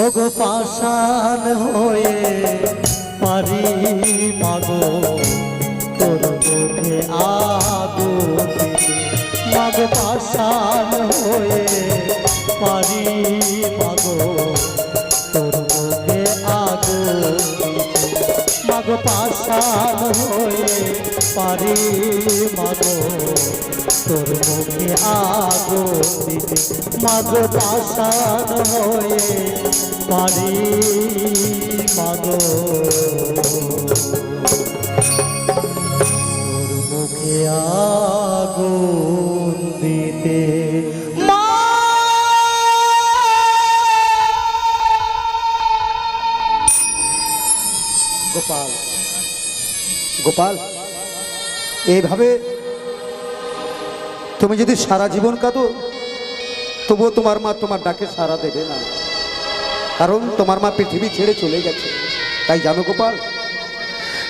Speaker 3: ওগো পাষাণ হয়ে পারি মাগো তোর মুখে আগুন দিতে। মাগো পাষাণ হয়ে পারি মাগো তোর মুখে আগুন দিতে। মাগো পাষাণ হয়ে পারি মাগো তোর মুখে আগুন দিতে। মাগো পাষাণ হয়ে পারি মাগো তোর মুখে আগুন দিতে।
Speaker 4: গোপাল, গোপাল, এইভাবে তুমি যদি সারা জীবন কাঁদো তবুও তোমার মা তোমার ডাকে সাড়া দেবে না, কারণ তোমার মা পৃথিবী ছেড়ে চলে গেছে। তাই জানো গোপাল,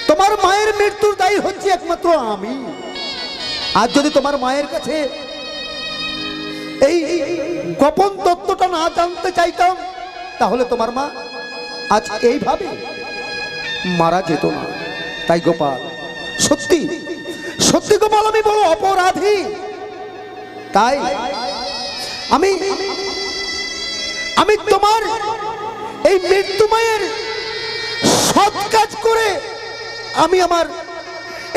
Speaker 4: তোমার মায়ের মৃত্যুর দায়ী হচ্ছে একমাত্র আমি। আজ যদি তোমার মায়ের কাছে এই গোপন তত্ত্বটা না জানতে চাইতাম, তাহলে তোমার মা আজ এইভাবে মারা যেত না। তাই গোপাল, সত্যি সত্যি গোপাল, আমি বড় অপরাধী। তাই আমি আমি তোমার এই মৃত্যুময়ের সৎ কাজ করে আমি আমার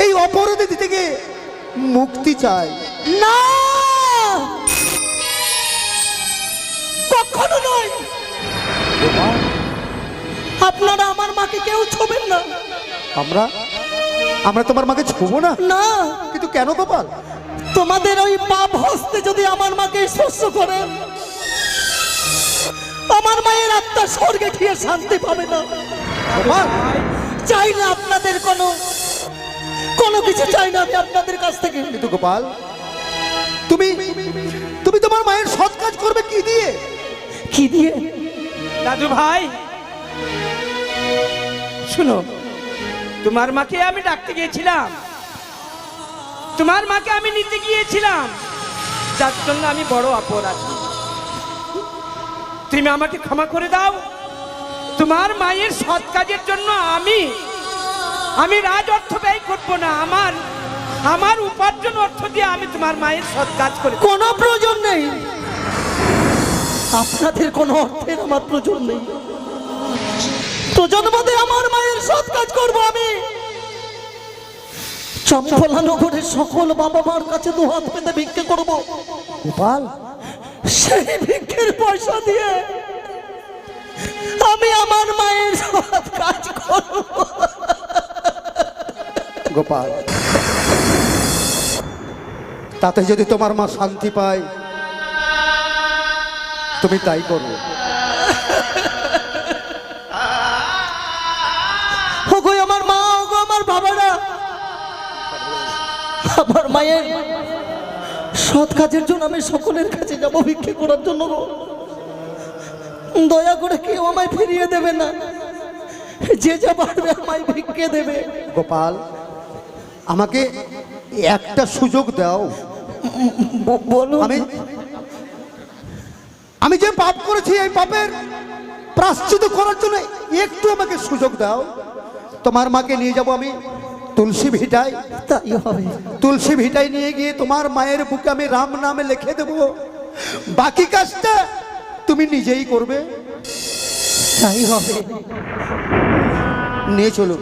Speaker 4: এই অপরাধী থেকে মুক্তি চাই।
Speaker 1: না, কখনো নয়। আপনারা আমার মাকে কেউ ছোবেন না।
Speaker 4: আমরা আমরা তোমার মাকে ছোবো না?
Speaker 1: না।
Speaker 4: কিন্তু কেন গোপাল?
Speaker 1: তোমাদের ওই পাপ হস্তে যদি আমার মাকে স্পর্শ করেন, আমার মায়ের আত্মা স্বর্গে গিয়ে শান্তি পাবে না।
Speaker 4: গোপাল,
Speaker 1: চাই না আপনাদের কোনো কিছু, চাই না আমি আপনাদের কাছ থেকে।
Speaker 4: কিন্তু গোপাল, তুমি তুমি তোমার মায়ের সৎ কাজ করবে কি দিয়ে?
Speaker 1: কি দিয়ে?
Speaker 5: দাদু ভাই শুনো, তোমার মাকে আমি ডাকতে গিয়েছিলাম, তোমার মাকে আমি নিতে গিয়েছিলাম, যার জন্য আমি বড় অপরাধী। তুমি আমাকে ক্ষমা করে দাও। তোমার মায়ের সৎ কাজের জন্য আমি আমি রাজ অর্থ ব্যয় করবো না, আমার উপার্জন অর্থ দিয়ে আমি তোমার মায়ের সৎ কাজ করে
Speaker 7: কোনো প্রয়োজন নেই, আপনাদের কোনো অর্থের আমার প্রয়োজন নেই। প্রয়োজন মধ্যে আমার মায়ের সৎ কাজ করবো আমি। চম্পলা নগরের সকল বাবা মার কাছে দু হাত পেতে ভিক্ষে করবো।
Speaker 4: গোপাল,
Speaker 7: সেই ভিক্ষের পয়সা দিয়ে আমি আমার মায়ের সৎ কাজ করবো।
Speaker 4: গোপাল, তাতে যদি তোমার মা শান্তি পায় তুমি তাই করো।
Speaker 7: ওগো আমার মা, ওগো আমার বাবারা, আমার মায়ের সৎ কাজের জন্য আমি সকলের কাছে যাব ভিক্ষে করার জন্য গো। দয়া করে কেউ আমায় ফিরিয়ে দেবে না, যে যা পারবে আমায় ভিক্ষে দেবে।
Speaker 4: গোপাল, আমাকে একটা সুযোগ দাও।
Speaker 7: বলুন।
Speaker 4: আমি যে পাপ করেছি এই পাপের প্রায়শ্চিত্ত করার জন্য একটু আমাকে সুযোগ দাও। তোমার মাকে নিয়ে যাব আমি তুলসী ভিটায়।
Speaker 7: তাই হবে।
Speaker 4: তুলসী ভিটায় নিয়ে গিয়ে তোমার মায়ের বুকে আমি রাম নামে লিখে দেব, বাকি কাজটা তুমি নিজেই করবে।
Speaker 7: তাই হবে।
Speaker 4: নিয়ে চলো।